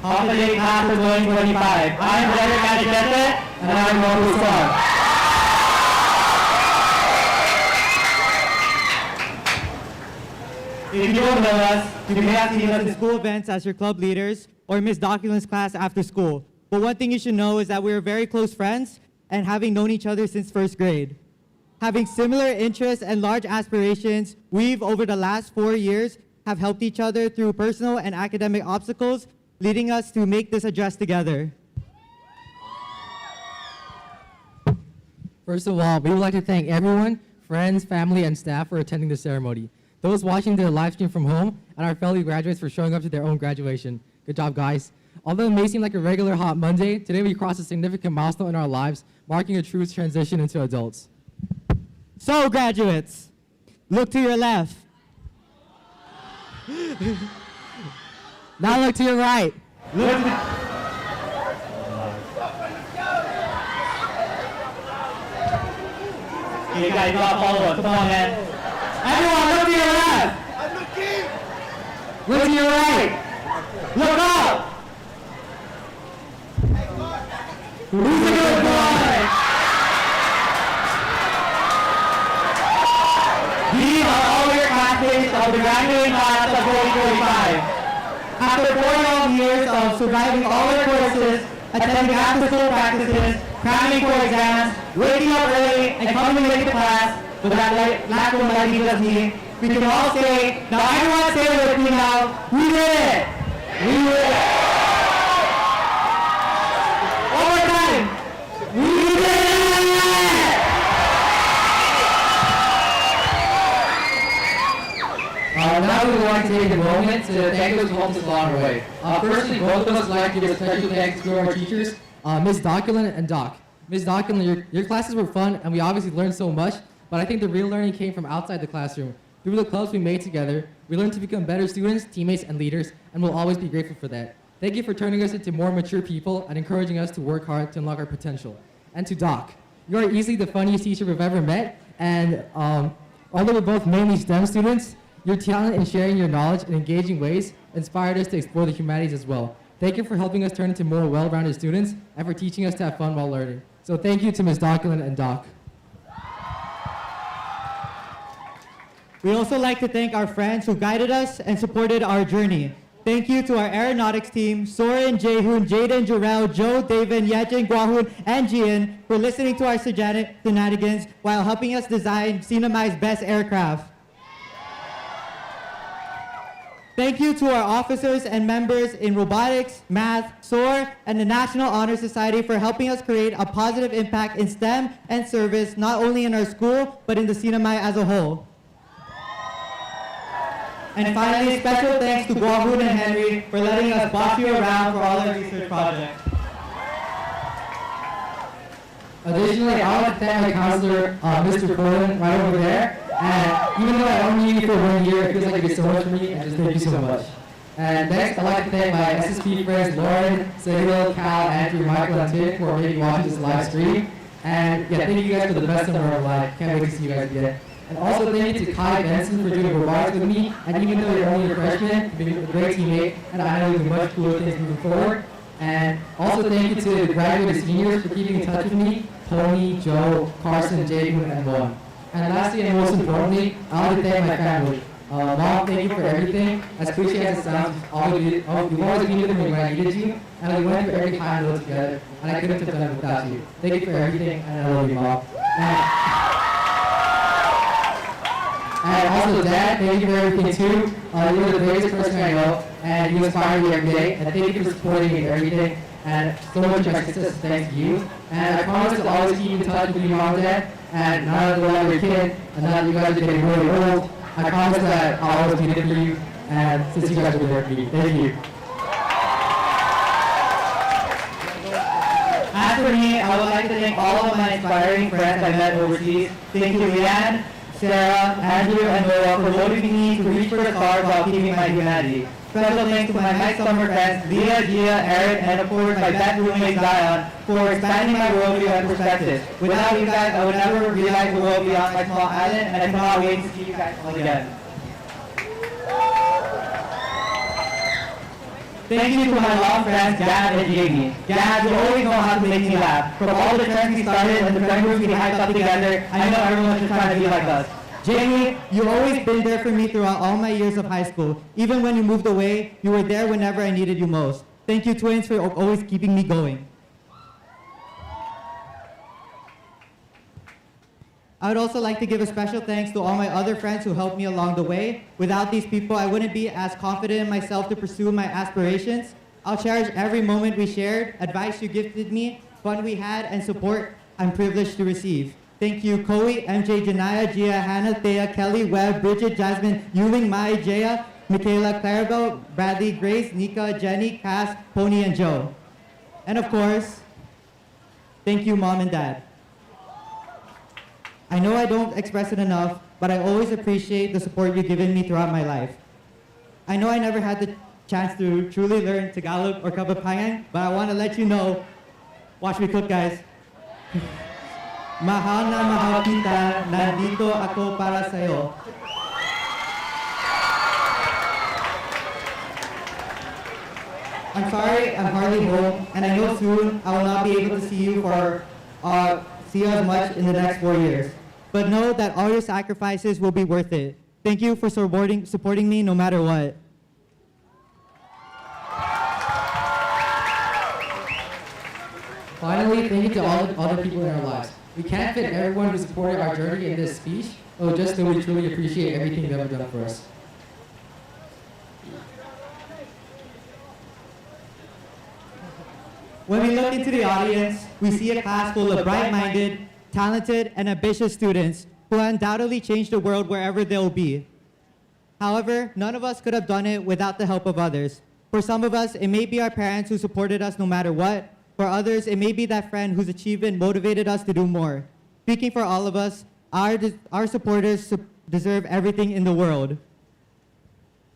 Holiday Class of 2025. I am Derek Anishete, and I am Moses Song. If you don't know us, you may have seen us in school events as your club leaders or Miss Document's class after school. But one thing you should know is that we are very close friends and having known each other since first grade. Having similar interests and large aspirations, we've, over the last 4 years, have helped each other through personal and academic obstacles, leading us to make this address together. First of all, we would like to thank everyone, friends, family, and staff for attending the ceremony. Those watching the live stream from home, and our fellow graduates for showing up to their own graduation. Good job, guys. Although it may seem like a regular hot Monday, today we crossed a significant milestone in our lives, marking a true transition into adults. So, graduates, look to your left. Now look to your right. Look to You guys gotta follow us. Come on, man. Everyone, look to your left. I'm looking. Look to your right. Look up. Who's a good boy? These are all your classmates of the graduating class of 2045. After 4 years of surviving all their courses, attending after-school practices, cramming for exams, waking up early, and coming late to class, with that lack of life me, we can all say, now everyone say it with me now, we did it! We did it! One more time! We did it! Now we would like to take a moment to thank those who helped us along the way. Firstly, both of us would like to give a special thanks to our teachers, Ms. Doculin and Doc. Ms. Doculin, your classes were fun, and we obviously learned so much, but I think the real learning came from outside the classroom. Through the clubs we made together, we learned to become better students, teammates, and leaders, and we'll always be grateful for that. Thank you for turning us into more mature people and encouraging us to work hard to unlock our potential. And to Doc, you are easily the funniest teacher we've ever met, and although we're both mainly STEM students, your talent in sharing your knowledge in engaging ways inspired us to explore the humanities as well. Thank you for helping us turn into more well-rounded students and for teaching us to have fun while learning. So thank you to Ms. Doculin and Doc. We also like to thank our friends who guided us and supported our journey. Thank you to our aeronautics team, Soren, Jaehoon, Jaden, Jarrell, Joe, David, Yejin, Guahun, and Jian for listening to our shenanigans while helping us design CNMI's best aircraft. Thank you to our officers and members in robotics, math, SOAR, and the National Honor Society for helping us create a positive impact in STEM and service, not only in our school, but in the CNMI as a whole. And finally, special thanks to Guahun and Henry for letting us boss you around for all our research projects. Additionally, I would like to thank my counselor, Mr. Furlan, right over there. And even though I only knew you for 1 year, it feels like you did so much for me, and just thank you so much. And next, I'd like to thank my SSP friends, Lauren, Sahil, Cal, Andrew, Michael, and Tim for maybe watching this live stream. And yeah, thank you guys for the best summer of life. Can't wait to see you guys again. And also thank you to Kai Benson for doing robotics with me. And even though you're only a freshman, you've been a great teammate, and I know you'll do much cooler things moving forward. And also thank you to the graduated seniors for keeping in touch with me, Tony, Joe, Carson, Jaden, and Juan. And lastly, and most importantly, I want to thank my family. Mom, thank you for everything. As cliche as it sounds, you've always been with me when I needed you, and we went through every time we lived together, and I couldn't have done it without you. Thank you for everything, and I love you, Mom. And also, Dad, thank you for everything too. You were the greatest person I know, and you inspire me every day, and thank you for supporting me in everything. And so much of my success is thanks to you. And I promise to always keep in touch with you, Mom and Dad. And now that I'm your kid, and now that you guys are getting really old, I promise that I'll always be there for you. And since you guys are there for me, thank you. As for me, I would like to thank all of my inspiring friends I met overseas. Thank you, Leanne, Sarah, Andrew, and Noah for motivating me to reach for the stars while keeping my humanity. Special thanks to my nice summer friends, Leah, Gia, Aaron, and of course my best roommate Zion for expanding my worldview and perspective. Without you guys, I would never realize the world beyond my small island, and I cannot wait to see you guys all again. Thank you to my long friends, Gab and Jamie. Gab, you always know how to make me laugh. From all the friends we started and the friend groups we hyped up together, I know everyone's just trying to be like us. Jamie, you've always been there for me throughout all my years of high school. Even when you moved away, you were there whenever I needed you most. Thank you, twins, for always keeping me going. I would also like to give a special thanks to all my other friends who helped me along the way. Without these people, I wouldn't be as confident in myself to pursue my aspirations. I'll cherish every moment we shared, advice you gifted me, fun we had, and support I'm privileged to receive. Thank you, Koei, MJ, Janaya, Gia, Hannah, Thea, Kelly, Webb, Bridget, Jasmine, Yuling, Mai, Jaya, Michaela, Clarabelle, Bradley, Grace, Nika, Jenny, Cass, Pony, and Joe. And of course, thank you, Mom and Dad. I know I don't express it enough, but I always appreciate the support you've given me throughout my life. I know I never had the chance to truly learn Tagalog or Kabapangan, but I want to let you know, watch me cook, guys. Mahal na mahal kita, nandito ako para sa'yo. I'm sorry, I'm hardly home, and I know soon I will not be able to see you as much in the next 4 years. But know that all your sacrifices will be worth it. Thank you for supporting me no matter what. Finally, thank you to all the other people in our lives. We can't fit everyone who supported our journey in this speech, but just know we truly appreciate everything you've ever done for us. When we look into the audience, we see a class full of bright-minded, talented, and ambitious students who undoubtedly change the world wherever they'll be. However, none of us could have done it without the help of others. For some of us, it may be our parents who supported us no matter what. For others, it may be that friend whose achievement motivated us to do more. Speaking for all of us, our supporters deserve everything in the world.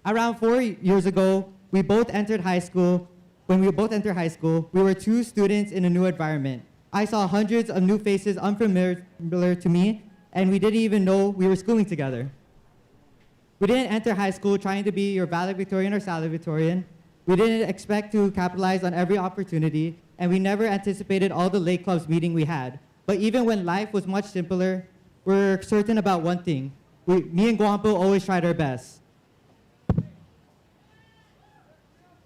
Around 4 years ago, we both entered high school. When we both entered high school, we were two students in a new environment. I saw hundreds of new faces unfamiliar to me, and we didn't even know we were schooling together. We didn't enter high school trying to be your valedictorian or salutatorian. We didn't expect to capitalize on every opportunity, and we never anticipated all the late clubs meeting we had. But even when life was much simpler, we're certain about one thing. Me and Guampo always tried our best.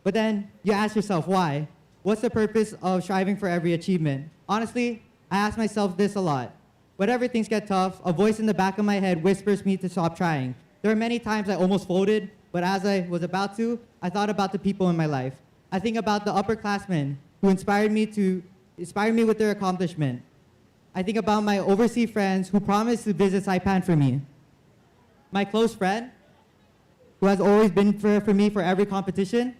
But then you ask yourself, why? What's the purpose of striving for every achievement? Honestly, I ask myself this a lot. Whenever things get tough, a voice in the back of my head whispers me to stop trying. There are many times I almost folded, but as I was about to, I thought about the people in my life. I think about the upperclassmen who inspired me with their accomplishment. I think about my overseas friends who promised to visit Saipan for me. My close friend, who has always been there for me for every competition.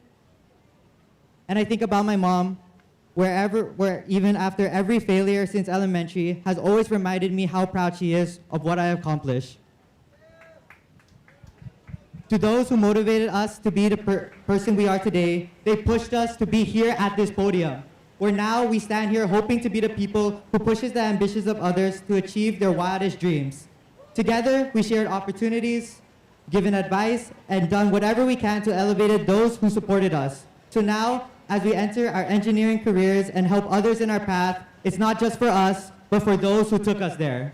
And I think about my mom, where even after every failure since elementary, has always reminded me how proud she is of what I have accomplished. To those who motivated us to be the person we are today, they pushed us to be here at this podium, where now we stand here hoping to be the people who pushes the ambitions of others to achieve their wildest dreams. Together, we shared opportunities, given advice, and done whatever we can to elevate those who supported us. So now, as we enter our engineering careers and help others in our path, it's not just for us, but for those who took us there.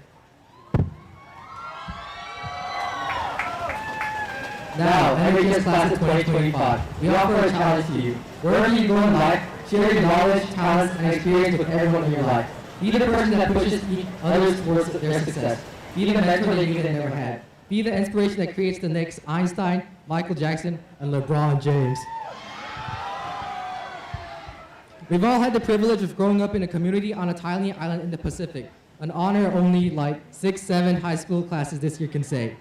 Now, MHS Class of 2025, we offer a challenge to you. Wherever you go in life, share your knowledge, talents, and experience with everyone in your life. Be the person that pushes others towards their success. Be the mentor that you never had. Be the inspiration that creates the next Einstein, Michael Jackson, and LeBron James. We've all had the privilege of growing up in a community on a tiny island in the Pacific, an honor only like 6, 7 high school classes this year can say.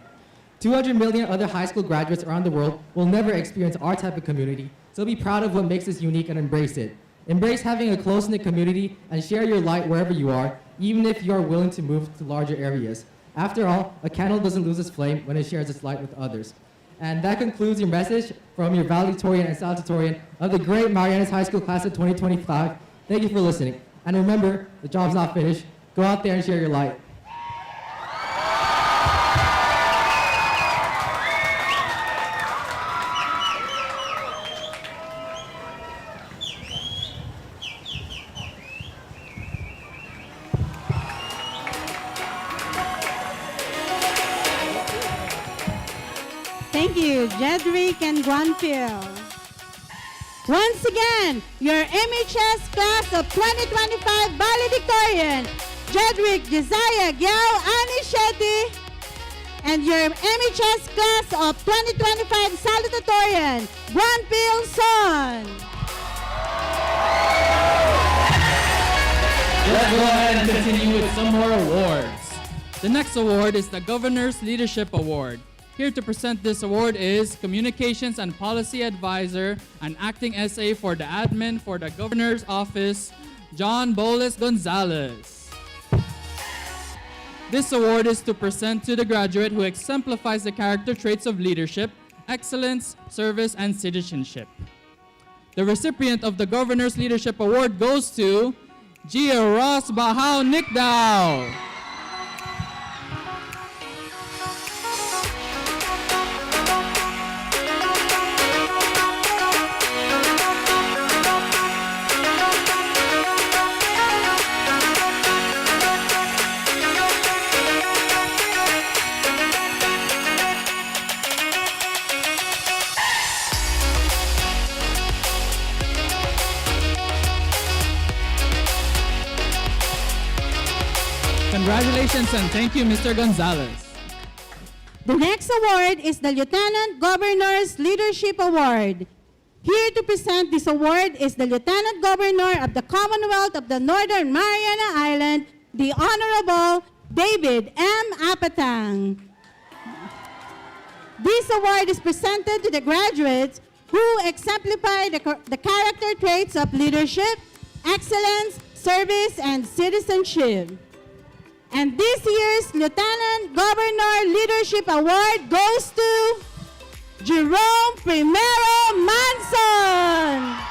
200 million other high school graduates around the world will never experience our type of community, so be proud of what makes us unique and embrace it. Embrace having a close-knit community and share your light wherever you are, even if you are willing to move to larger areas. After all, a candle doesn't lose its flame when it shares its light with others. And that concludes your message from your valedictorian and salutatorian of the great Marianas High School Class of 2025. Thank you for listening. And remember, the job's not finished. Go out there and share your light. Thank you, Jedrick and Granfield. Once again, your MHS Class of 2025 Valedictorian, Jedrick Josiah Giao Anishetti, and your MHS Class of 2025 Salutatorian, Granfield Son. Let's go ahead and continue with some more awards. The next award is the Governor's Leadership Award. Here to present this award is Communications and Policy Advisor and Acting SA for the Admin for the Governor's Office, John Boles Gonzalez. This award is to present to the graduate who exemplifies the character traits of leadership, excellence, service, and citizenship. The recipient of the Governor's Leadership Award goes to Gia Ross Bahao Nikdao. Congratulations and thank you, Mr. Gonzalez. The next award is the Lieutenant Governor's Leadership Award. Here to present this award is the Lieutenant Governor of the Commonwealth of the Northern Mariana Island, the Honorable David M. Apatang. This award is presented to the graduates who exemplify the character traits of leadership, excellence, service, and citizenship. And this year's Lieutenant Governor Leadership Award goes to Jerome Primero Manson.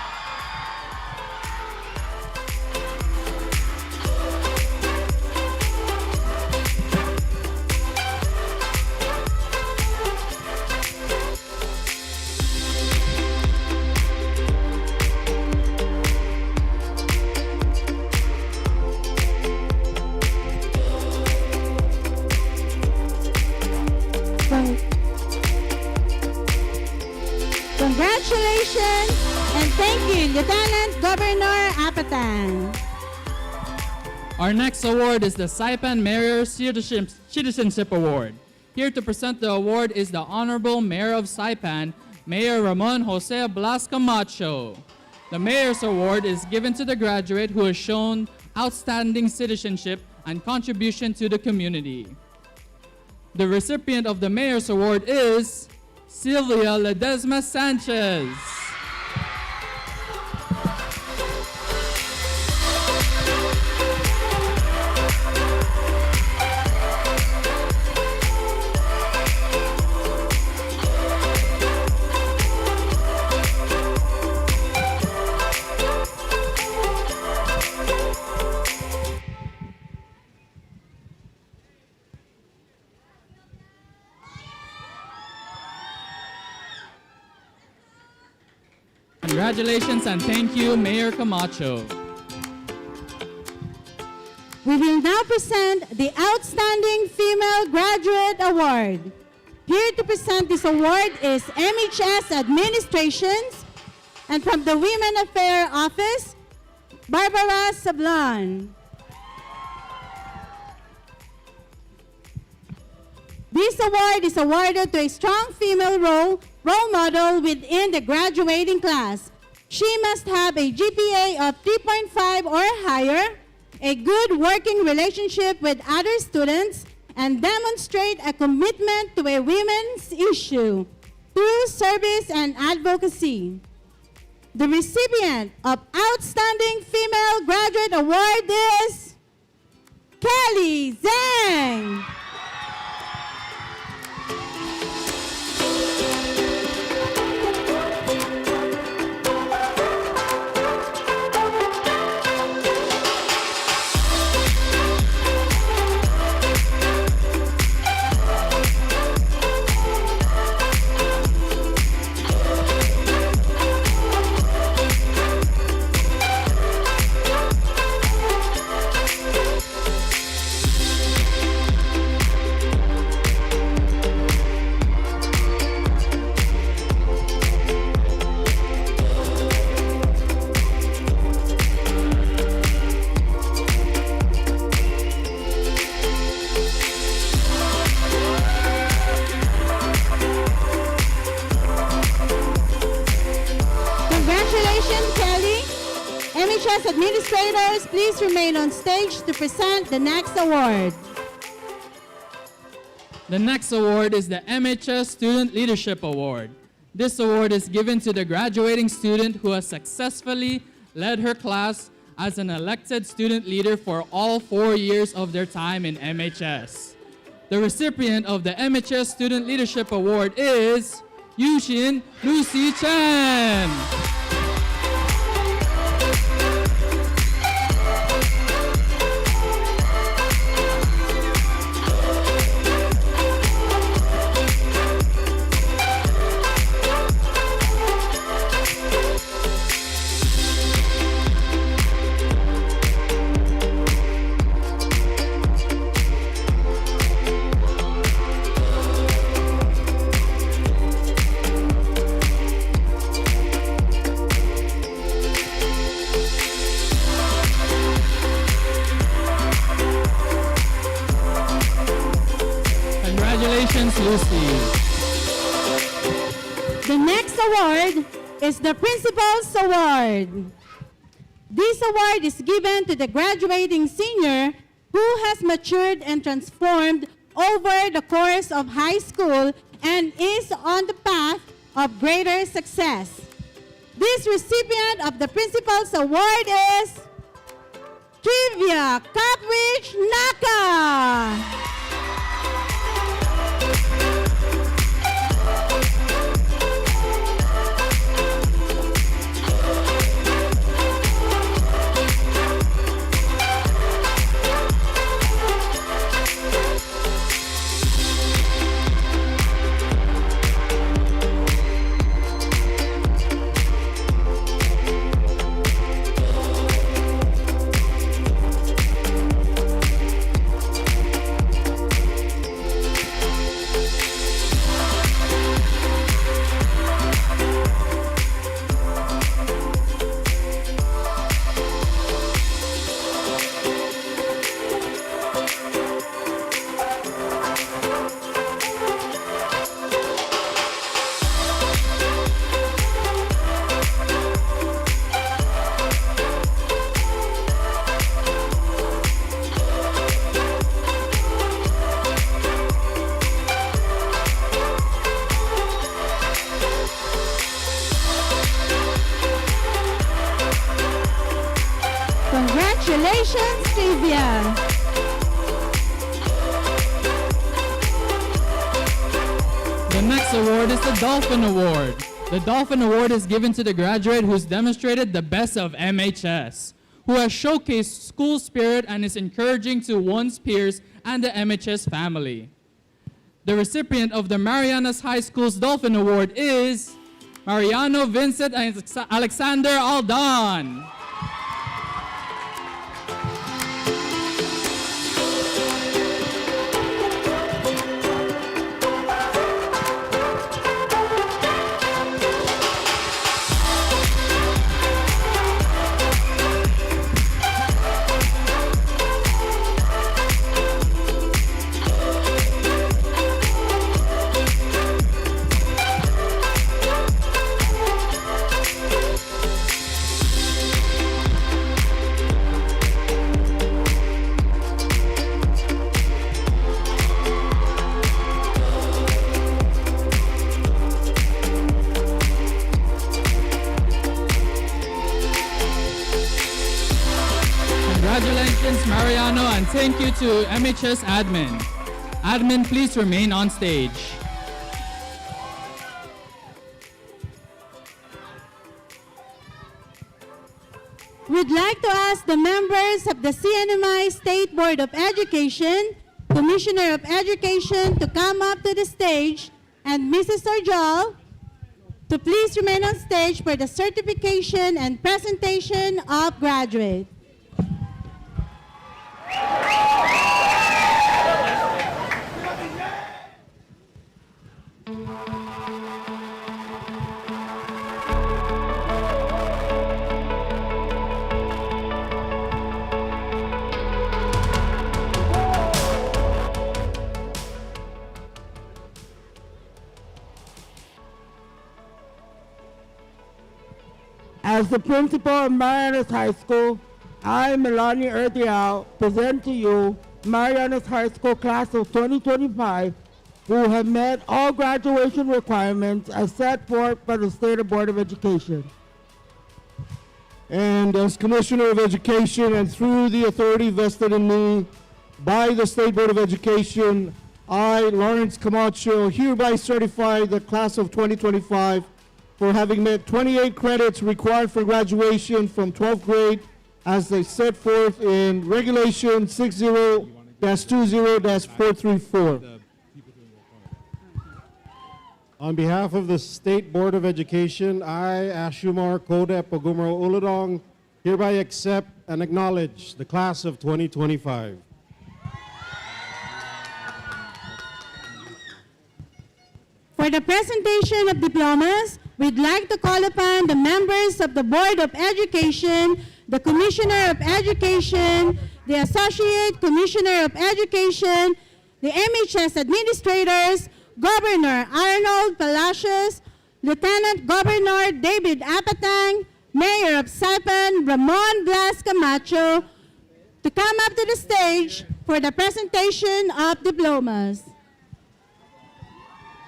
Congratulations and thank you, Lieutenant Governor Apatang. Our next award is the Saipan Mayor Citizenship Award. Here to present the award is the Honorable Mayor of Saipan, Mayor Ramon Jose Blas Camacho. The Mayor's Award is given to the graduate who has shown outstanding citizenship and contribution to the community. The recipient of the Mayor's Award is Sylvia Ledesma Sanchez. Congratulations and thank you, Mayor Camacho. We will now present the Outstanding Female Graduate Award. Here to present this award is MHS Administrations, and from the Women Affairs Office, Barbara Sablan. This award is awarded to a strong female role model within the graduating class. She must have a GPA of 3.5 or higher, a good working relationship with other students, and demonstrate a commitment to a women's issue through service and advocacy. The recipient of Outstanding Female Graduate Award is Kelly Zhang. MHS administrators, please remain on stage to present the next award. The next award is the MHS Student Leadership Award. This award is given to the graduating student who has successfully led her class as an elected student leader for all 4 years of their time in MHS. The recipient of the MHS Student Leadership Award is Yushin Lucy Chen. Congratulations, Lucy. The next award is the Principal's Award. This award is given to the graduating senior who has matured and transformed over the course of high school and is on the path of greater success. This recipient of the Principal's Award is Trivia Kapwich Naka. Congratulations, Trivia! The next award is the Dolphin Award. The Dolphin Award is given to the graduate who's demonstrated the best of MHS, who has showcased school spirit and is encouraging to one's peers and the MHS family. The recipient of the Marianas High School's Dolphin Award is Mariano Vincent Alexander Aldon. And thank you to MHS Admin. Admin, please remain on stage. We'd like to ask the members of the CNMI State Board of Education, Commissioner of Education to come up to the stage, and Mrs. Sarjal to please remain on stage for the certification and presentation of graduates. As the principal of Marianas High School, I, Melanie Erdial, present to you Marianas High School class of 2025 who have met all graduation requirements as set forth by the State Board of Education. And as Commissioner of Education and through the authority vested in me by the State Board of Education, I, Lawrence Camacho, hereby certify the class of 2025 for having met 28 credits required for graduation from 12th grade as they set forth in Regulation 60-20-434. On behalf of the State Board of Education, I, Ashumar Kodep Ogumaro Uladong, hereby accept and acknowledge the class of 2025. For the presentation of diplomas, we'd like to call upon the members of the Board of Education, the Commissioner of Education, the Associate Commissioner of Education, the MHS administrators, Governor Arnold Palacios, Lieutenant Governor David Apatang, Mayor of Saipan, Ramon Blas Camacho, to come up to the stage for the presentation of diplomas.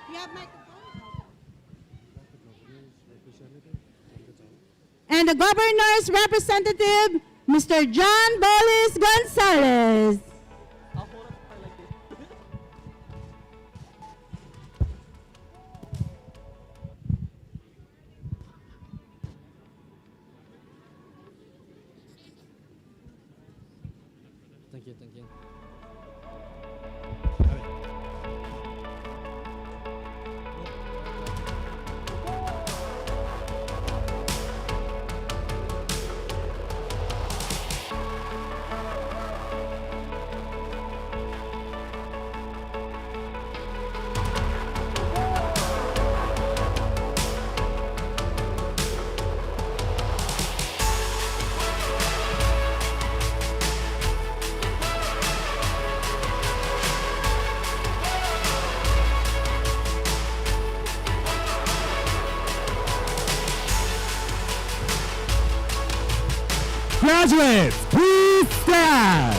You have microphone? And the Governor's representative, Mr. John Bolis Gonzalez. Thank you. Graduates, please stand.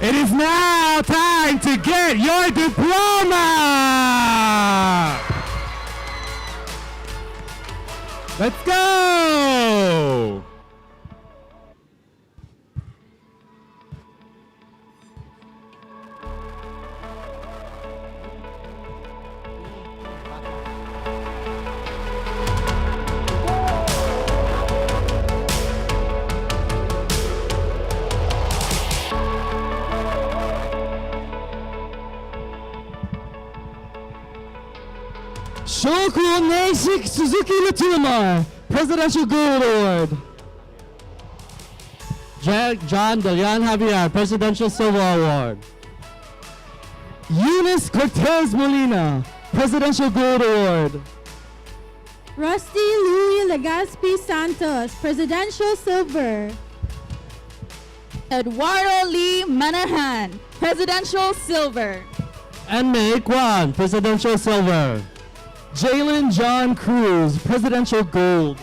It is now time to get your diploma. Let's go. Shoku Neishik Suzuki Latumar, Presidential Gold Award. John Delian Javier, Presidential Silver Award. Eunice Cortez Molina, Presidential Gold Award. Rusty Louis Legaspi Santos, Presidential Silver. Eduardo Lee Manahan, Presidential Silver. And May Kwan, Presidential Silver. Jalen John Cruz, Presidential Gold.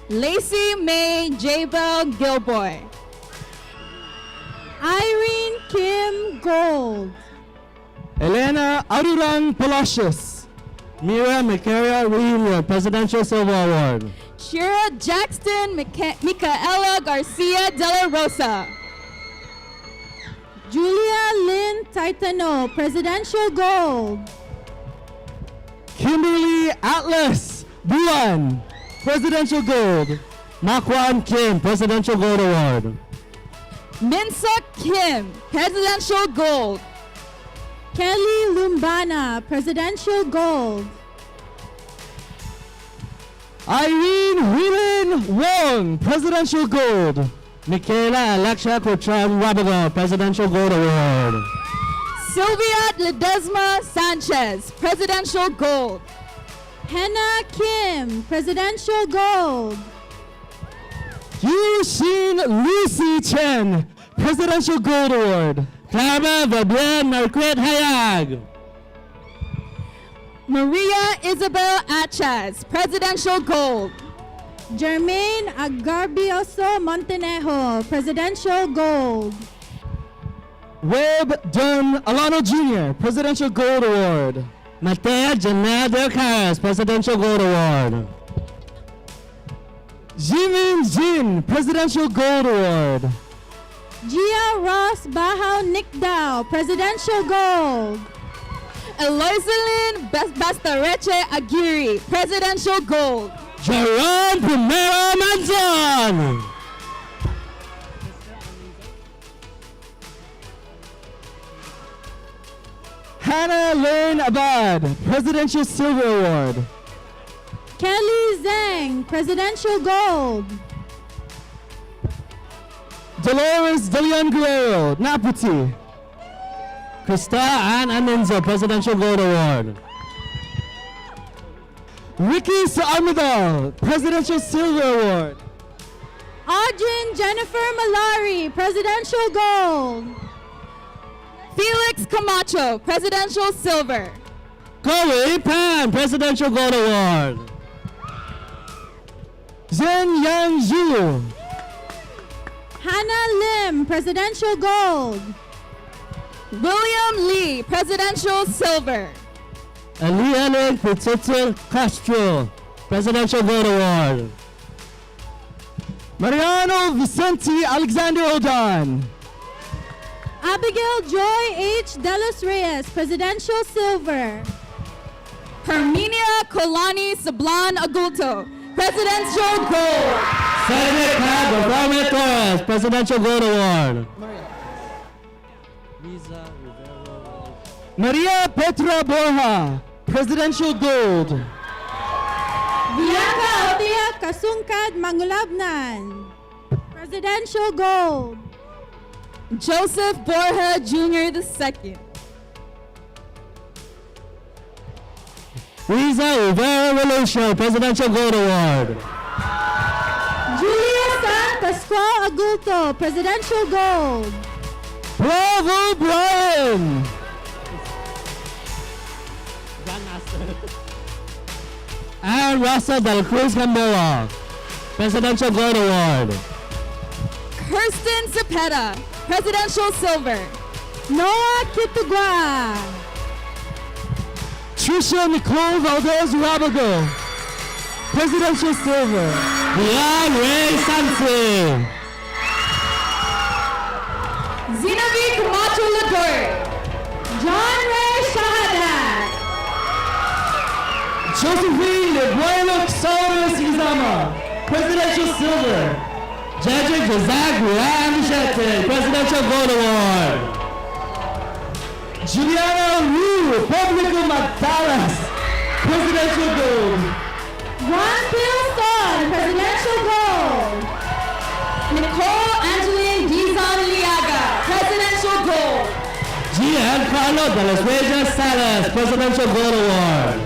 Lacey May Jabel Gilboy. Irene Kim Gold. Elena Arurang Palacios. Mira Macaria Reunion, Presidential Silver Award. Shira Jackson Micaela Garcia de la Rosa. Julia Lynn Titano, Presidential Gold. Kimberly Atlas Buan, Presidential Gold. Nakwan Kim, Presidential Gold Award. Minsuk Kim, Presidential Gold. Kelly Lumbana, Presidential Gold. Irene Huilin Wong, Presidential Gold. Michaela Alexia Cortran Rabago, Presidential Gold Award. Sylvia Ledesma Sanchez, Presidential Gold. Hannah Kim, Presidential Gold. Yushin Lucy Chen, Presidential Gold Award. Clara Fabienne Marquette Hayag. Maria Isabel Achaz, Presidential Gold. Jermaine Agarbioso Montenejo, Presidential Gold. Webb Dunn Alano Jr., Presidential Gold Award. Matea Janelle Del Caras, Presidential Gold Award. Jimin Jin, Presidential Gold Award. Gia Ross Bahao Nickdow, Presidential Gold. Eloiselin Bastareche Aguirre, Presidential Gold. Jerome Primero Manzon. Hannah Lynn Abad, Presidential Silver Award. Kelly Zhang, Presidential Gold. Dolores De Leon Guerrero, Naputi. Krista Ann Anenza, Presidential Gold Award. Ricky Armadal, Presidential Silver Award. Audrey Jennifer Malari, Presidential Gold. Felix Camacho, Presidential Silver. Chloe Pan, Presidential Gold Award. Zhen Yang Zhu. Hannah Lim, Presidential Gold. William Lee, Presidential Silver. Eliane Petito Castro, Presidential Gold Award. Mariano Vicente Alexander Odan. Abigail Joy H. Delos Reyes, Presidential Silver. Herminia Colani Sablan Agulto, Presidential Gold. Senator Cabo Torres, Presidential Gold Award. Maria Petra Borja, Presidential Gold. Bianca Althea Kasungkad Mangulabnan, Presidential Gold. Joseph Borja Jr. II. Riza Rivera Relucio, Presidential Gold Award. Julia San Pascual Agulto, Presidential Gold. Bravo Brian. And Russell Del Cruz Gamboa, Presidential Gold Award. Kirsten Cepeda, Presidential Silver. Noah Kitugua. Trisha Nicole Valdez Rabago, Presidential Silver. Diane Ray Sanse. Zinavi Camacho Ladore. John Ray Shahada. Josephine Lebuelo Soros Izama, Presidential Silver. Judge Josag Ramchete, Presidential Gold Award. Juliana Wu, Publico Matalas, Presidential Gold. Juan Pilson, Presidential Gold. Nicole Angeline Dizon Liaga, Presidential Gold. Giancarlo de las Reyes Salas, Presidential Gold Award.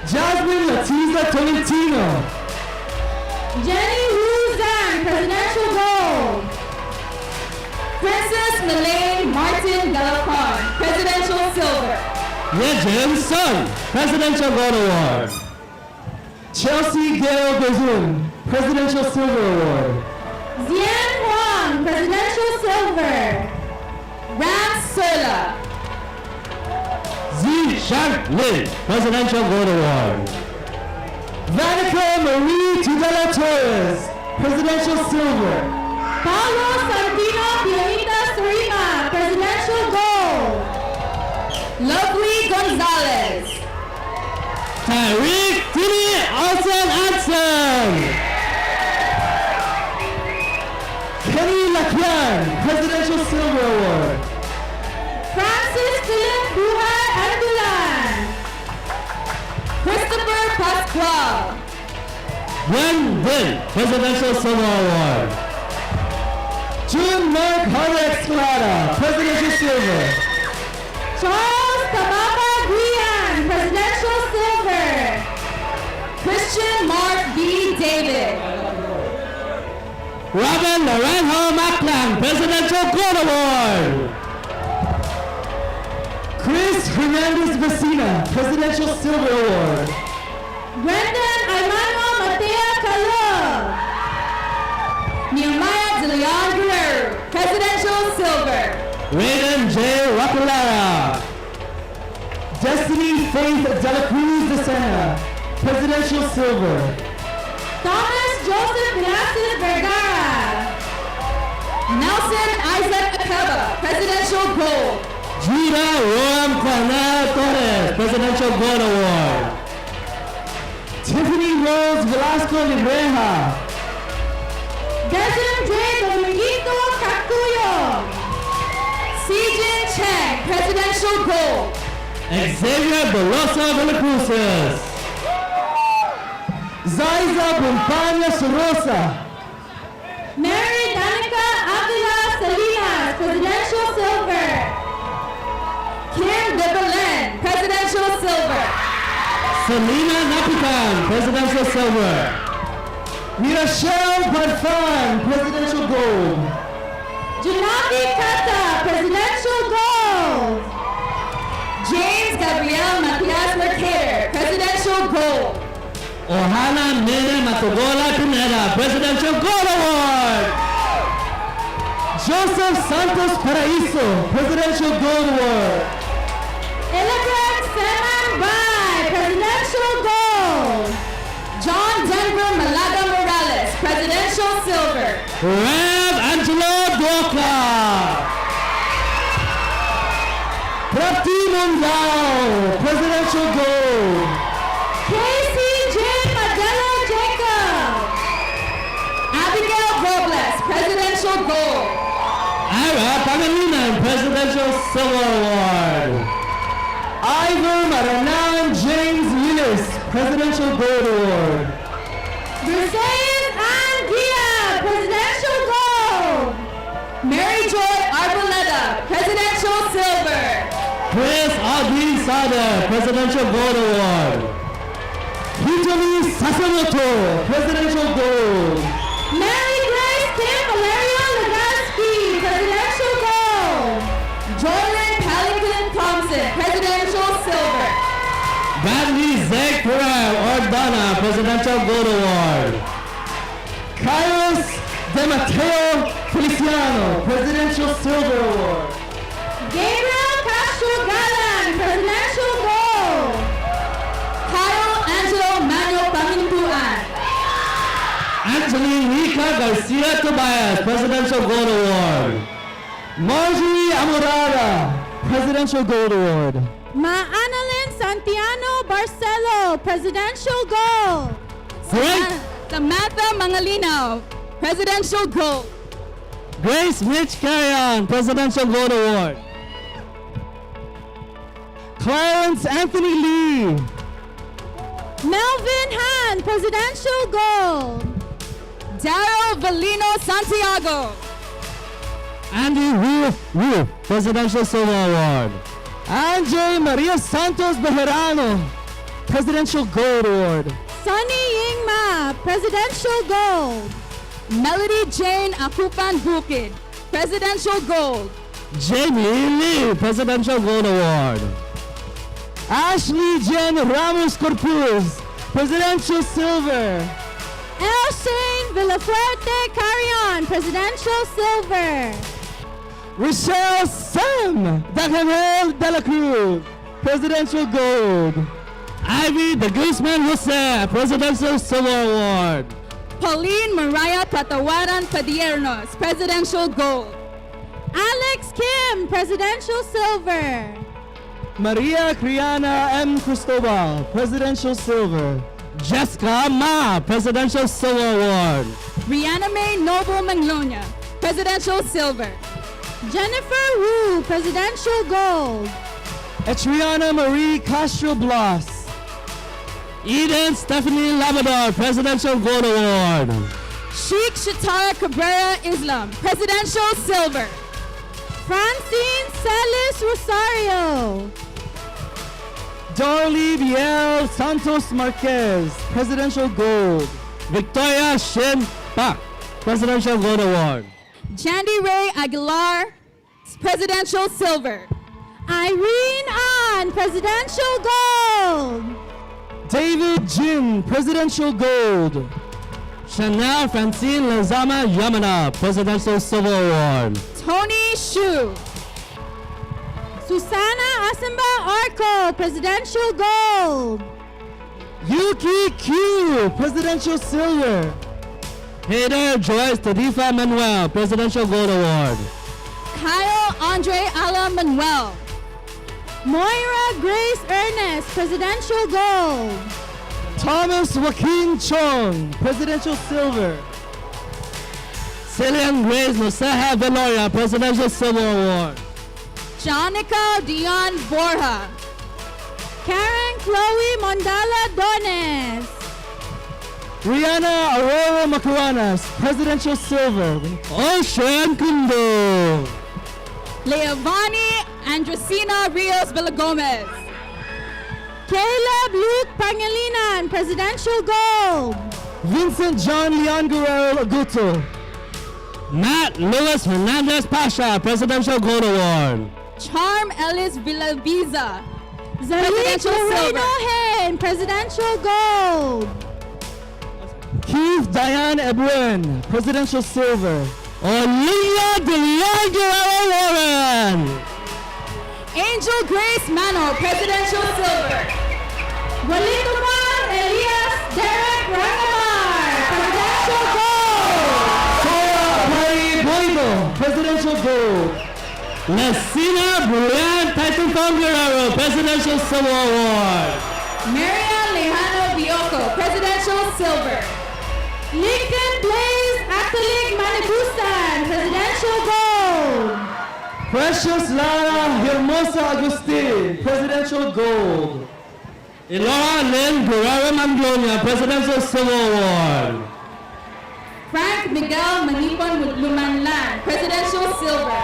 Jasmine Latiza Tolentino. Jenny Wu Zhang, Presidential Gold. Princess Melaine Martin Galapon, Presidential Silver. Yejin Sun, Presidential Gold Award. Chelsea Gail Gazun, Presidential Silver Award. Zian Huang, Presidential Silver. Ram Sola. Zi Shan Lin, Presidential Gold Award. Vanica Marie Tudela Torres, Presidential Silver. Paulo Santino Pionita Surima, Presidential Gold. Lovely Gonzalez. Tyreek Tini Alton Anson. Kenny Lakian, Presidential Silver Award. Francis Philip Buhay Andulan. Christopher Pascual. Gwen Presidential Silver Award. June Mark Hunter Escalada, Presidential Silver. Charles Tababa Guian, Presidential Silver. Christian Mark B. David. Robin Lorenzo Maclan, Presidential Gold Award. Chris Hernandez Vecina, Presidential Silver Award. Brendan Aymano Matea Calor. Nehemiah De Leon Guerrero, Presidential Silver. Raiden J. Rapalara. Destiny Faith De La Cruz De Sena, Presidential Silver. Thomas Joseph Velázquez Vergara. Nelson Isaac Acaba, Presidential Gold. Gina Roam Cornel Torres, Presidential Gold Award. Tiffany Rose Velasco Libreja. Desmond J. Dominguito Cacuyo. Sijin Cheng, Presidential Gold. Xavier Belosa de la Cruces. Zaiza Bumpania Sorosa. Mary Danica Avila Salinas, Presidential Silver. Kim de Belen, Presidential Silver. Selena Napitan, Presidential Silver. Mirachelle Barfan, Presidential Gold. Junaki Kata, Presidential Gold. James Gabriel Matias Mercader, Presidential Gold. Ohana Mene Matogola Pineda, Presidential Gold Award. Joseph Santos Paraiso, Presidential Gold Award. Illibrand Seman Bai, Presidential Gold. John Denver Malaga Morales, Presidential Silver. Rev Angelo Doka. Prati Mundao, Presidential Gold. Casey J. Madela Jacob. Abigail Robles, Presidential Gold. Ira Pangalina, Presidential Silver Award. Ivor Maranan James Willis, Presidential Gold Award. Mercedes Anguilla, Presidential Gold. Mary Joy Arboleda, Presidential Silver. Chris Aldrin Sada, Presidential Gold Award. Hitomi Sasamoto, Presidential Gold. Mary Grace Kim Valeria Legaspi, Presidential Gold. Jordan Pelican Thompson, Presidential Silver. Bradley Zeg Pereira Ordana, Presidential Gold Award. Kairos De Mateo Feliciano, Presidential Silver Award. Gabriel Castro Galan, Presidential Gold. Kyle Angelo Manuel Pamintuan. Angelina Garcia Tobias, Presidential Gold Award. Marjorie Amorada, Presidential Gold Award. Ma Annalyn Santiano Barcelo, Presidential Gold. Samantha Mangalino, Presidential Gold. Grace Mitch Carrion, Presidential Gold Award. Clarence Anthony Lee. Melvin Han, Presidential Gold. Daryl Valino Santiago. Andy Wu, Presidential Silver Award. Anjay Maria Santos Bejarano, Presidential Gold Award. Sunny Ying Ma, Presidential Gold. Melody Jane Akupan Bukid, Presidential Gold. Jamie Lee, Presidential Gold Award. Ashley Jen Ramos Corpus, Presidential Silver. El Shane Villafuerte Carrion, Presidential Silver. Rochelle Sam Daniel De La Cruz, Presidential Gold. Ivy de Guzman Jose, Presidential Silver Award. Pauline Mariah Tatawaran Padiernos, Presidential Gold. Alex Kim, Presidential Silver. Maria Criana M. Cristobal, Presidential Silver. Jessica Ma, Presidential Silver Award. Rihanna May Noble Magnolia, Presidential Silver. Jennifer Wu, Presidential Gold. Etriana Marie Castro Blas. Eden Stephanie Labrador, Presidential Gold Award. Sheikh Shatara Cabrera Islam, Presidential Silver. Francine Celis Rosario. Dorly Biel Santos Marquez, Presidential Gold. Victoria Shin Pak, Presidential Gold Award. Jandy Ray Aguilar, Presidential Silver. Irene An, Presidential Gold. David Jin, Presidential Gold. Chanel Francine Lazama Yamana, Presidential Silver Award. Tony Shu. Susana Asimba Arco, Presidential Gold. Yuki Q, Presidential Silver. Hader Joyce Tadifa Manuel, Presidential Gold Award. Kyle Andre Ala Manuel. Moira Grace Ernest, Presidential Gold. Thomas Joaquin Chong, Presidential Silver. Cillian Grace Noseha Veloria, Presidential Silver Award. Jonica Dion Borja. Karen Chloe Mondala Dones. Rihanna Aurora Macaronas, Presidential Silver. Ocean Kundo. Leovani Andresina Rios Villagomez. Caleb Luke Pangilinan, Presidential Gold. Vincent John Leon Guerrero Aguto. Matt Lewis Hernandez Pasha, Presidential Gold Award. Charm Ellis Villavisa, Zalik Presidential Silver. Moreno Hain, Presidential Gold. Keith Diane Ebuen, Presidential Silver. Olivia De Leon Guerrero Warren. Angel Grace Mano, Presidential Silver. Walituman Elias Derek Rangamar, Presidential Gold. Cora Mari Boido, Presidential Gold. Messina Brian Titanton Guerrero, Presidential Silver Award. Maria Lejano Bioko, Presidential Silver. Lincoln Blaze Atalik Manibusan, Presidential Gold. Precious Lara Hermosa Agustin, Presidential Gold. Elora Lynn Guerrero Manglonia, Presidential Silver Award. Frank Miguel Manipon Lumanlan, Presidential Silver.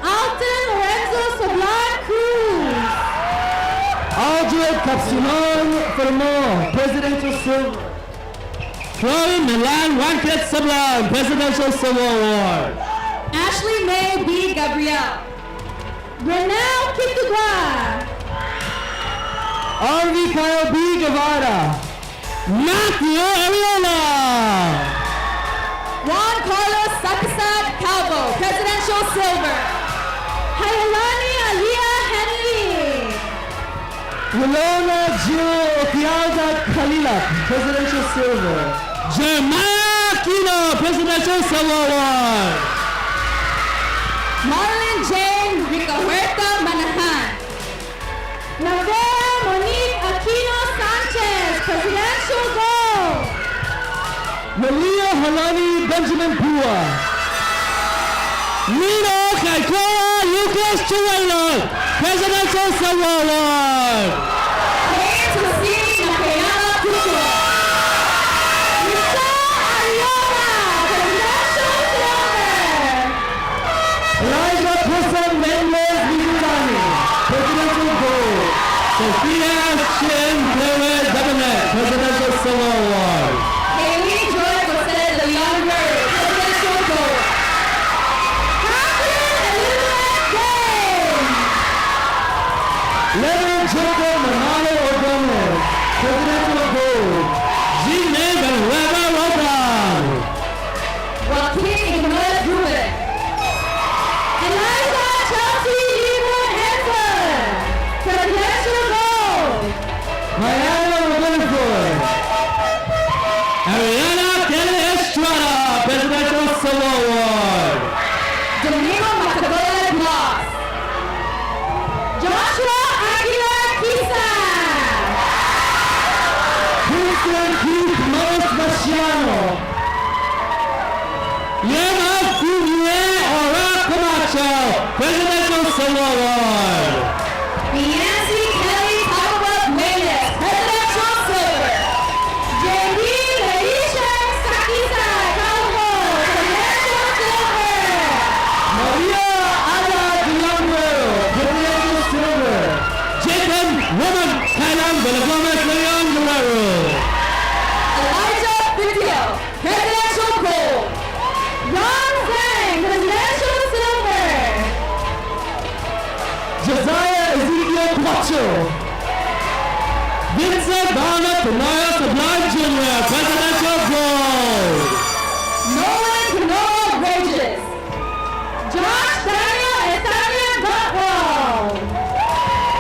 Alton Lorenzo Soblan Cruz. Aldred Capsunon Fermo, Presidential Silver. Chloe Milan Wanket Sablan, Presidential Silver Award. Ashley May B. Gabriel. Renel Kitugwa. RV Kyle B. Guevara. Matthew Ariola. Juan Carlos Sakasat Calvo, Presidential Silver. Hayalani Aliyah Henry. Wilona Gio Okialda Kalila, Presidential Silver. Jeremiah Aquino, Presidential Silver Award. Marlon Jane Rica Huerta Manahan. Lavera Monique Aquino Sanchez, Presidential Gold. Malia Halani Benjamin Pua. Nino Kaikora Lucas Chuelo, Presidential Silver Award. James Hussein Nakayama Kuku. Michelle Ariola, Presidential Silver. Elijah Pusan Mendez Mizutani, Presidential Gold. Sophia Shin Perez Dominette, Presidential Silver Award. Haley Joy Jose de Leon Murray, Presidential Gold. Catherine Elizabeth James. Leonard Jacob Manalo O'Gomez, Presidential Gold. Gine Benueva Rodan. Joaquin Ignace Ruben. Eliza Chelsea Evelyn Henson, Presidential Gold. Presidential Silver Award. Nancy Kelly Tababat Maynes, Presidential Silver. JD Laisha Sakisa Calvo, Presidential Silver. Maria Ada Guerrero, Presidential Silver. Jacob Woman Thailand Valedictorian Leon Guerrero. Elijah Video, Presidential Gold. Ron Zhang, Presidential Silver. Josiah Ezekiel Quacho. Vincent Barnett Tenaya Sublime Jr., Presidential Gold. Nolan Canoa Bridges. Josh Daniel Estania Gutwell.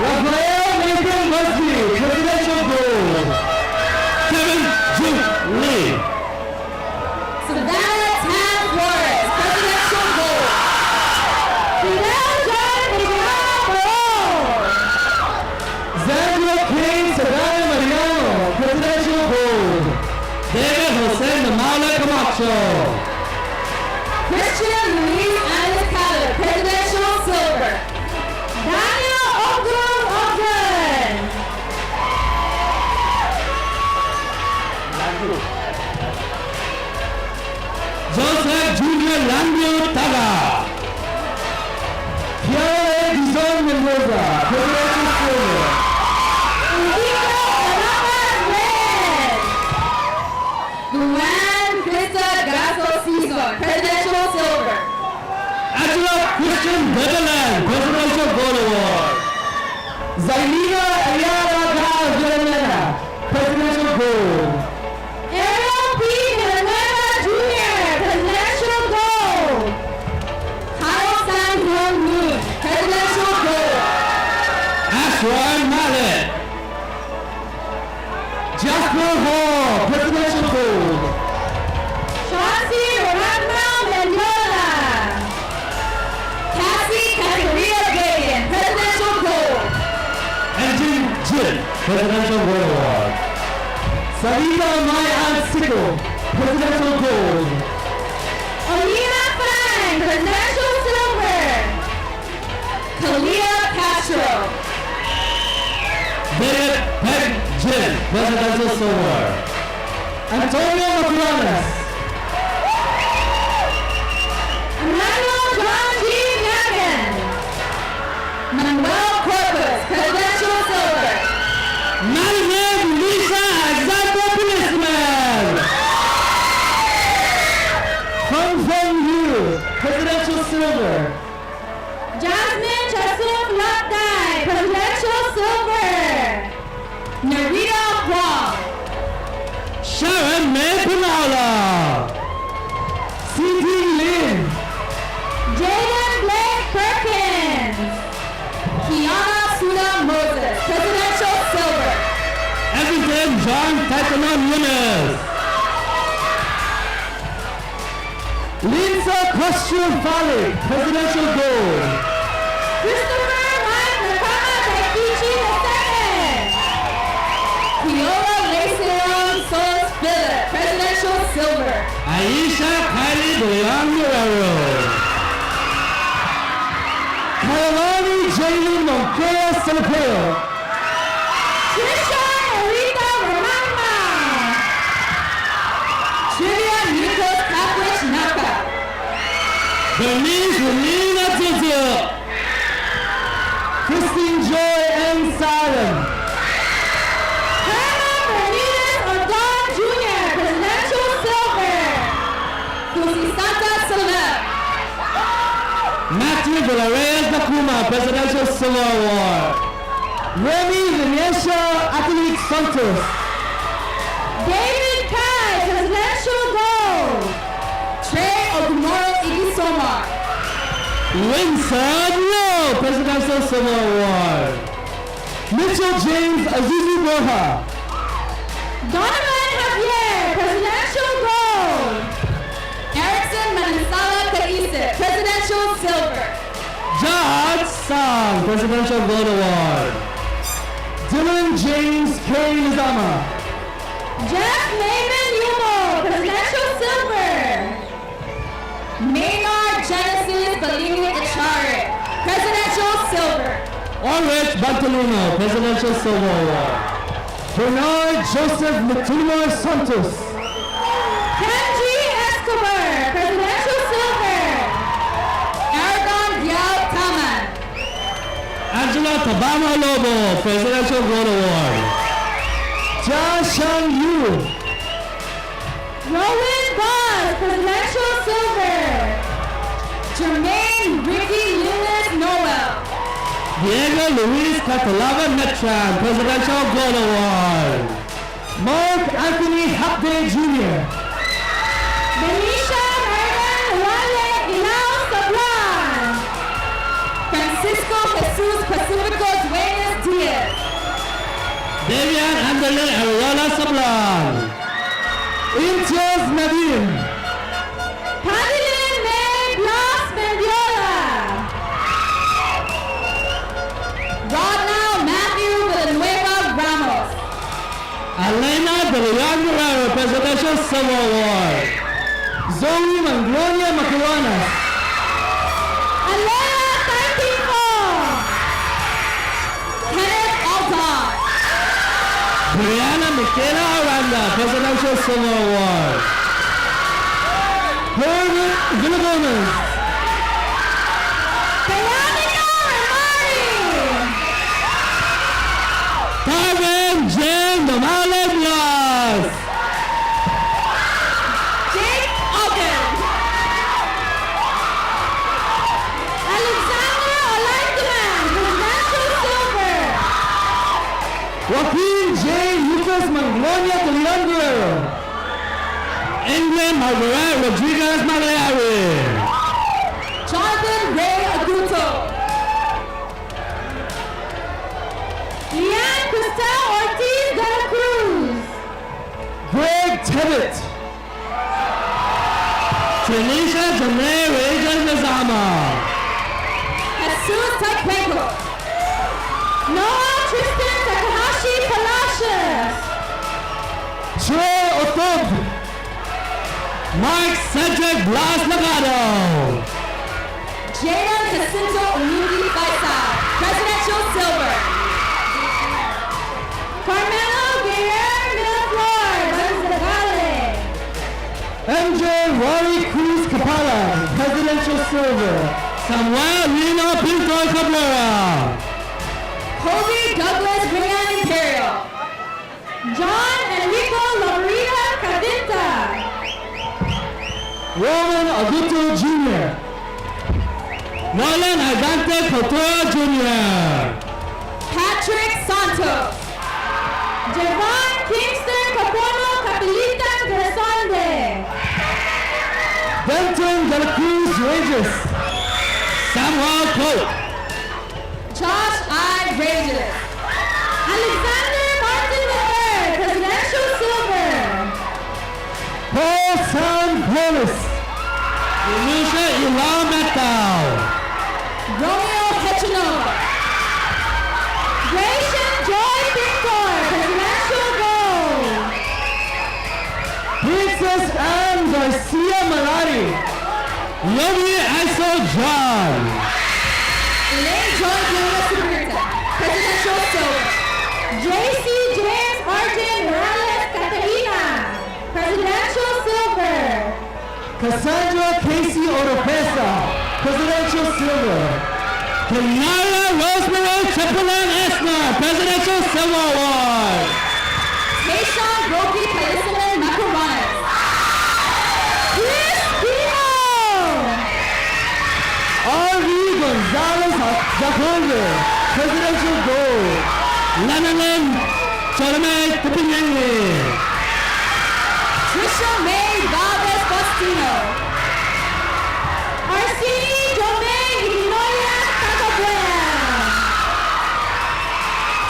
Raphael Nathan Musby, Presidential Gold. Kevin Juke Lee. Savannah Tan Flores, Presidential Gold. Fidel John Miguel. Zandro King Savannah Mariano, Presidential Gold. David Jose Namala Camacho. Christian Luis Aniscala, Presidential Silver. Daniel Ogum Ogden. Joseph Junior Landio Taga. Kiara Dizon Mendoza, Presidential Silver. Enrico Alamas Reyes. Luan Krista Gasso Cesar, Presidential Silver. Angela Christian Netherlands, Presidential Gold Award. Zainina Ayala Gal Villanueva, Presidential Gold. Ariel P. Villanueva Jr., Presidential Gold. Kyle San Young Moon, Presidential Gold. Ashwan Mallet. Jasper Hall, Presidential Gold. Chauncey Ramel Mendiola. Cassie Categoria Gagan, Presidential Gold. Engine Jin, Presidential Gold Award. Sarita Mai Aunt Sickle, Presidential Gold. Alina Fang, Presidential Silver. Kalia Castro. David Peg Jin, Presidential Silver. Antonio Maculanas. Emmanuel John G. Nagan. Manuel Corpus, Presidential Silver. Madeline Lisa Example Policeman. Hong Feng Yu, Presidential Silver. Jasmine Chasuk Lapdai, Presidential Silver. Narita Huang. Sharon May Punala. C.T. Lin. Jaden Blake Perkins. Kiana Suna Moses, Presidential Silver. Everything John Titanon Nunes. Lisa Costume Falik, Presidential Gold. Christopher Mike Nakama Taikichi II. Kiola Laceron Solis Phillip, Presidential Silver. Aisha Kylie DeLeon Guerrero. Kailani Jalen Moncada Silpeo. Trisha Erika Romana. Trivia Nikos Kaplich Naka. Bernice Renina Tutu. Christine Joy N. Salem. Herman Bernice Ordon Jr., Presidential Silver. Kusisata Salem. Matthew Villarreal Nakuma, Presidential Silver Award. Remy Venetia Athlete Santos. David Kai, Presidential Gold. Trey Ogumoro Igisoma. Winston Lowe, Presidential Silver Award. Mitchell James Azuzu Borja. Donovan Javier, Presidential Gold. Erickson Manansala Kaise, Presidential Silver. John Sang, Presidential Gold Award. Dylan James K. Nizama. Jeff Naaman Yumo, Presidential Silver. Maynard Genesis Balini Achare. Presidential Silver. Orwich Bartolino, Presidential Silver Award. Bernard Joseph Latuno Santos. Kenji Escobar, Presidential Silver. Aragon Diao Taman. Angela Tabama Lobo, Presidential Gold Award. Jia Shang Yu. Rowan Boss, Presidential Silver. Jermaine Ricky Lewis Noel. Diego Luis Catalava Metran, Presidential Gold Award. Mark Anthony Hapday Jr. Benisha Hernan Wale Ilao Sablan. Francisco Jesus Pacifico Duenas Diaz. Davian Anderle Ariola Sablan. Intiaz Nadim. Padilin May Blas Mendiola. Rodney Matthew Villanueva Ramos. Elena De Leon Guerrero, Presidential Silver Award. Zoe Manglonia Macaronas. Alea Tartifo. Kenneth Alton. Brianna Michaela Aranda, Presidential Silver Award. Herbert Villagomez. Veronica Ramari. Carmen Jen Domale Blas. Jake Ogden. Alexander Olajuwon, Presidential Silver. Joaquin J. Lucas Manglonia De Leon Guerrero. England Margaret Rodriguez Magliari. Jonathan Ray Aguto. Leanne Cristel Ortiz de la Cruz. Greg Tibbett. Tanisha Janae Reyes Nazama. Jesus Taekwondo. Noah Tristan Takahashi Palacios. Trey Otob. Mike Cedric Blas Nagado. Jaden Jacinto Unuki Faisal, Presidential Silver. Carmelo Guerrero Millaflor, Banzagale. MJ Rory Cruz Capala, Presidential Silver. Samuel Lino Pinto Cabrera. Kobe Douglas Brian Imperial. John Enrico Lorita Cavinta. Roman Aguto Jr. Nolan Adante Couture Jr. Patrick Santos. Javon Kingston Capono Capilita Gresande. Denton De La Cruz Regis. Samuel Cope. Josh I. Regis. Alexander Martin III, Presidential Silver. Paul Sam Polis. Denisha Ilan Metao. Romeo Hechinova. Gratian Joy Victor, Presidential Gold. Princess Anne Garcia Malari. Yogi Iso John. Elaine Joy Jr. Superintendent, Presidential Silver. J.C. James Arjun Morales Catalina, Presidential Silver. Cassandra Casey Oropesa, Presidential Silver. Kenara Rosemary Chaplain Esna, Presidential Silver Award. Tayshawn Roki Palisman Macaronas. Chris Pino. R.V. Gonzalez Jacobe, Presidential Gold. Lenanin Charame Tupinyangi. Trisha May Valdez Bostino. Arsini Domingue Ignoria Cacabuena.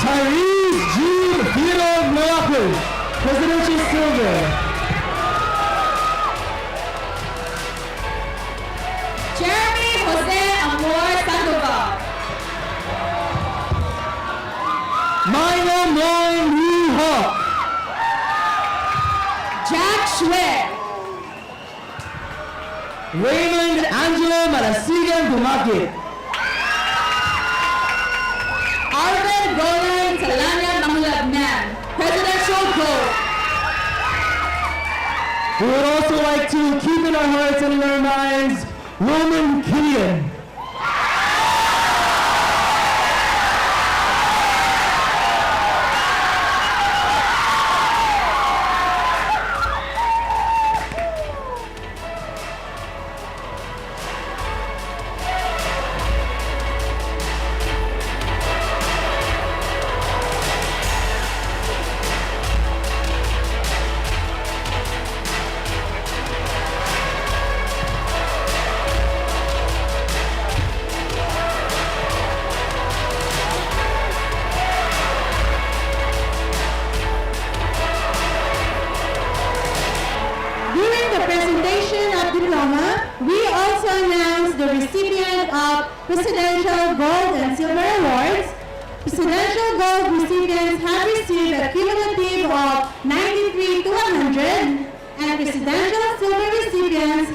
Tyrese G. Hero Morocco, Presidential Silver. Jeremy Jose Amor Sandoval. Minor Moin Yu Hawk. Jack Schwer. Raymond Angelo Marasigan Dumaki. Roland Talanya Mangulabnan, Presidential Gold. We would also like to keep in our hearts and in our minds Roman Killian. During the presentation of diploma, we also announced the recipient of Presidential Gold and Silver Awards. Presidential Gold recipients have received a cumulative of 93 to 100, and Presidential Silver recipients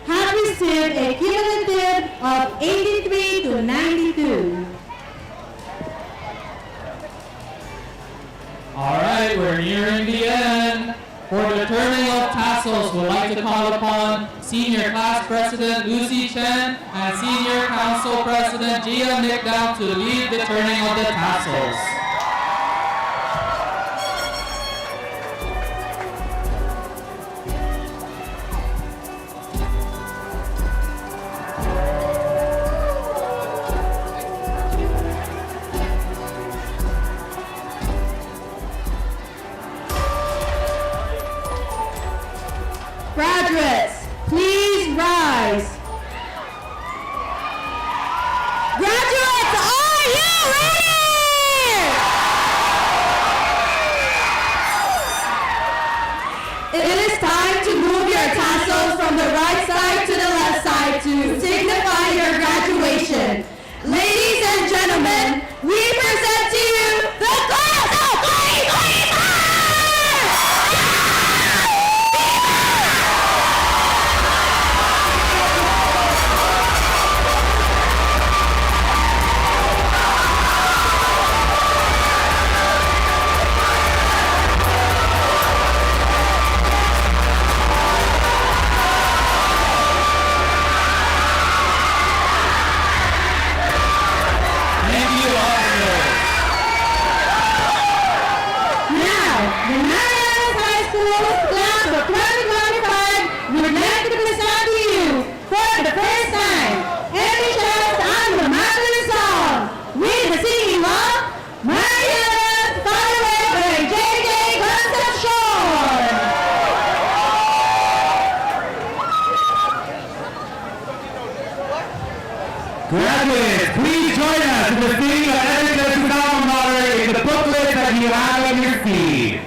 have received a cumulative of 83 to 92. All right, we're nearing the end. For the turning of tassels, we'd like to call upon Senior Class President Lucy Chen and Senior Council President Gia Nickdown to lead the turning of the tassels. Graduates, please rise. Graduates, are you ready? It is time to move your tassels from the right side to the left side to signify your graduation. Ladies and gentlemen, we present to you the class of 2025! Graduates, please join us in the singing of MHS Alma Mater in the booklet that you have on your feet.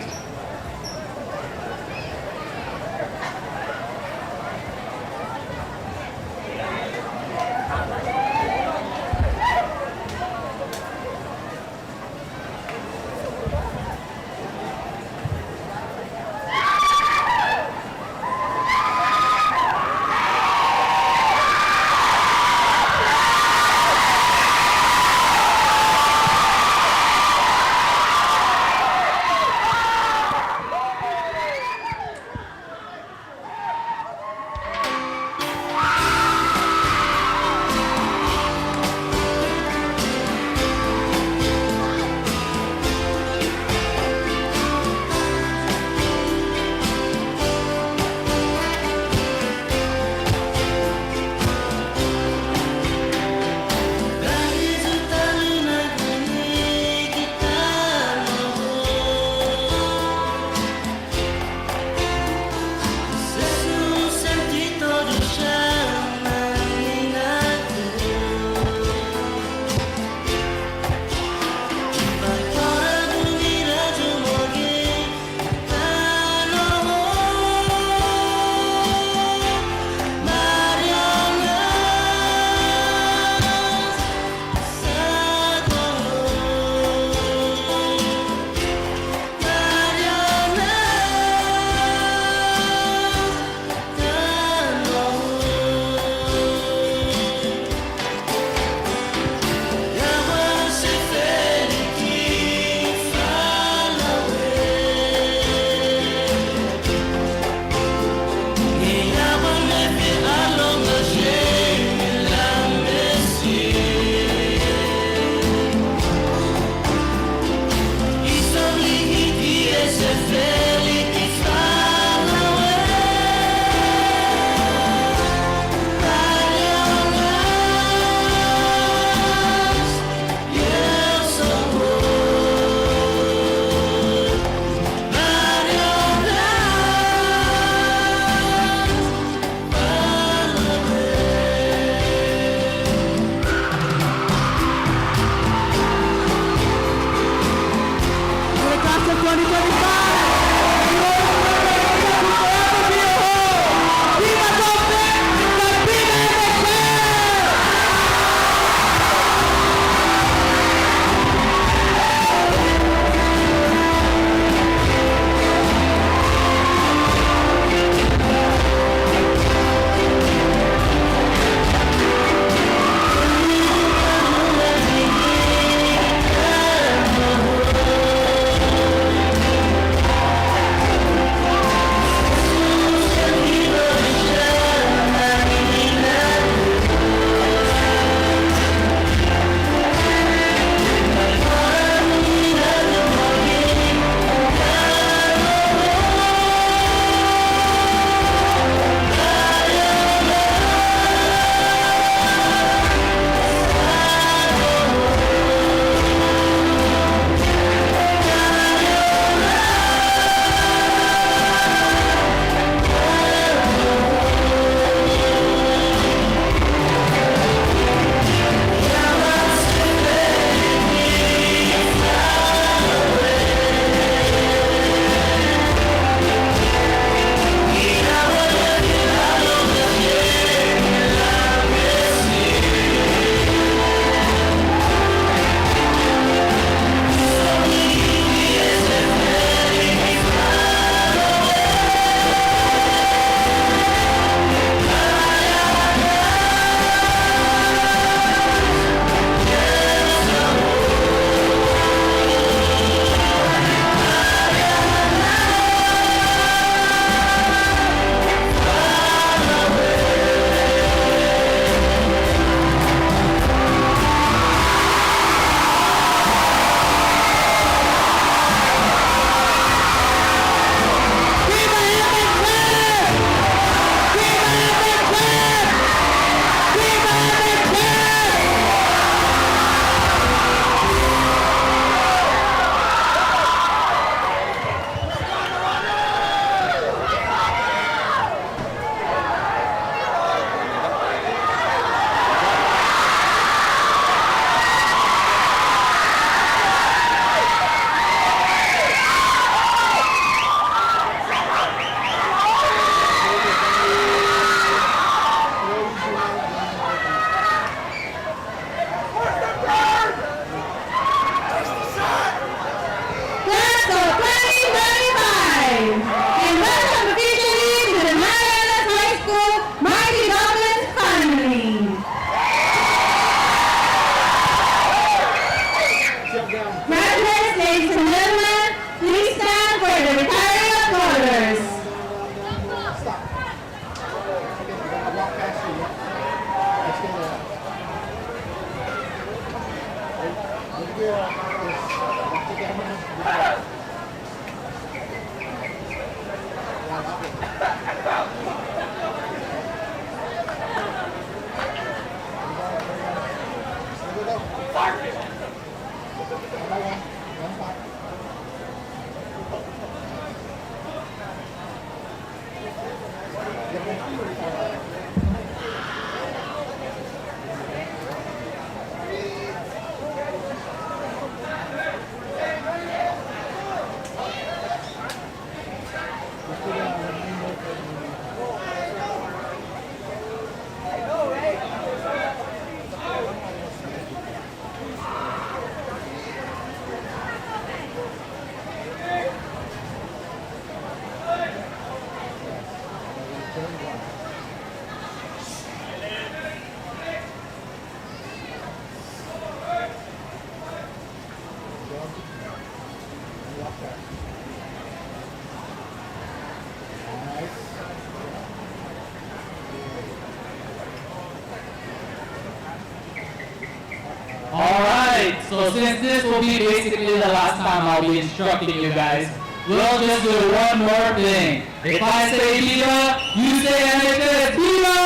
Alright, so since this will be basically the last time I'll be instructing you guys, we'll just do one more thing. If I say Viva, you say MHS Viva!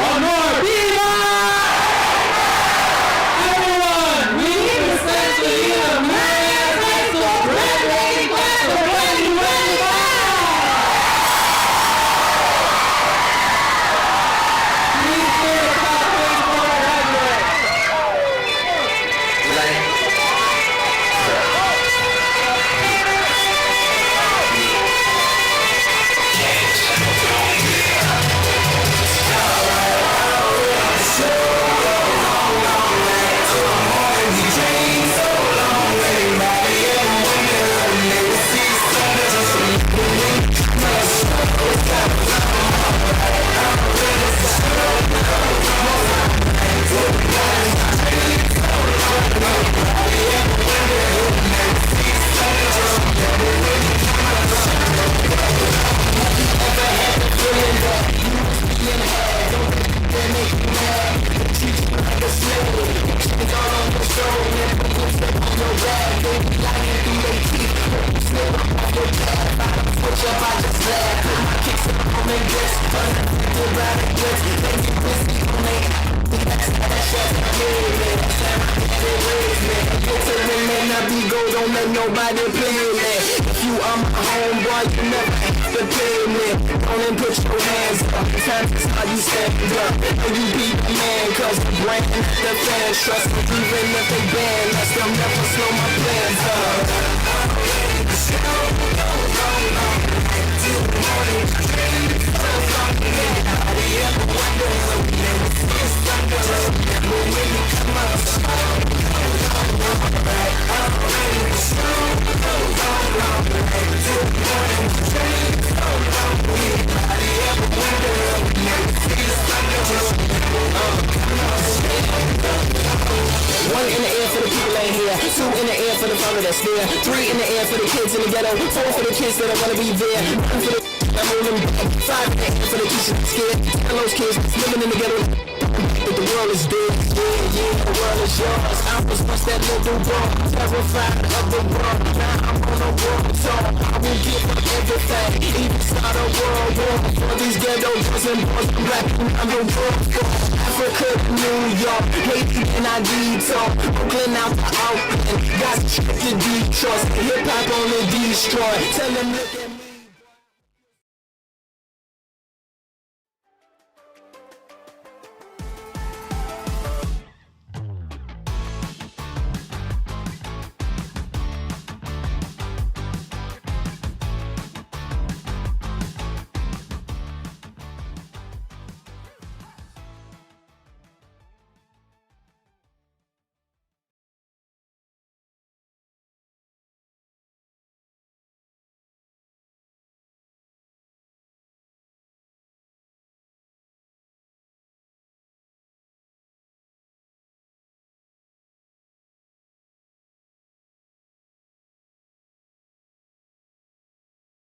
One more, Viva! Everyone, we present to you the Marian High School graduating class of 2025! Please give a clap for our graduates. distracted by the glitz. They get busy on they that's how that shit made me. That's how my daddy raised me. Get to the man, I be gold, don't let nobody play me. If you are my homeboy, you never have to pay me. Don't even put your hands up. Time is how you stand up. And you be the man, cause the brand the fans trust me. Even if they ban us, they'll never slow my plans up. The show goes on till the morning. So fucking anybody ever wonder when we never see us thunder. But when you come up, the show goes on right. The show goes on right till the morning. Anybody ever wonder when we never see us thunder. One in the air for the people ain't here. Two in the air for the father that's there. Three in the air for the kids in the ghetto. Four for the kids that don't wanna be there. One for the I'm moving back. Five in the air for the teachers that's scared. Tell those kids living in the ghetto that the world is dead. Yeah, the world is yours. I was once that little boy, terrified of the world. Now I'm on a world tour. I will give up everything, even start a world war. For these ghetto girls and boys, I'm black and I'm the world for. Africa to New York, Haiti and I detour. Brooklyn out to Oakland, got to Detroit. Hip hop on the destroy. Tell them look at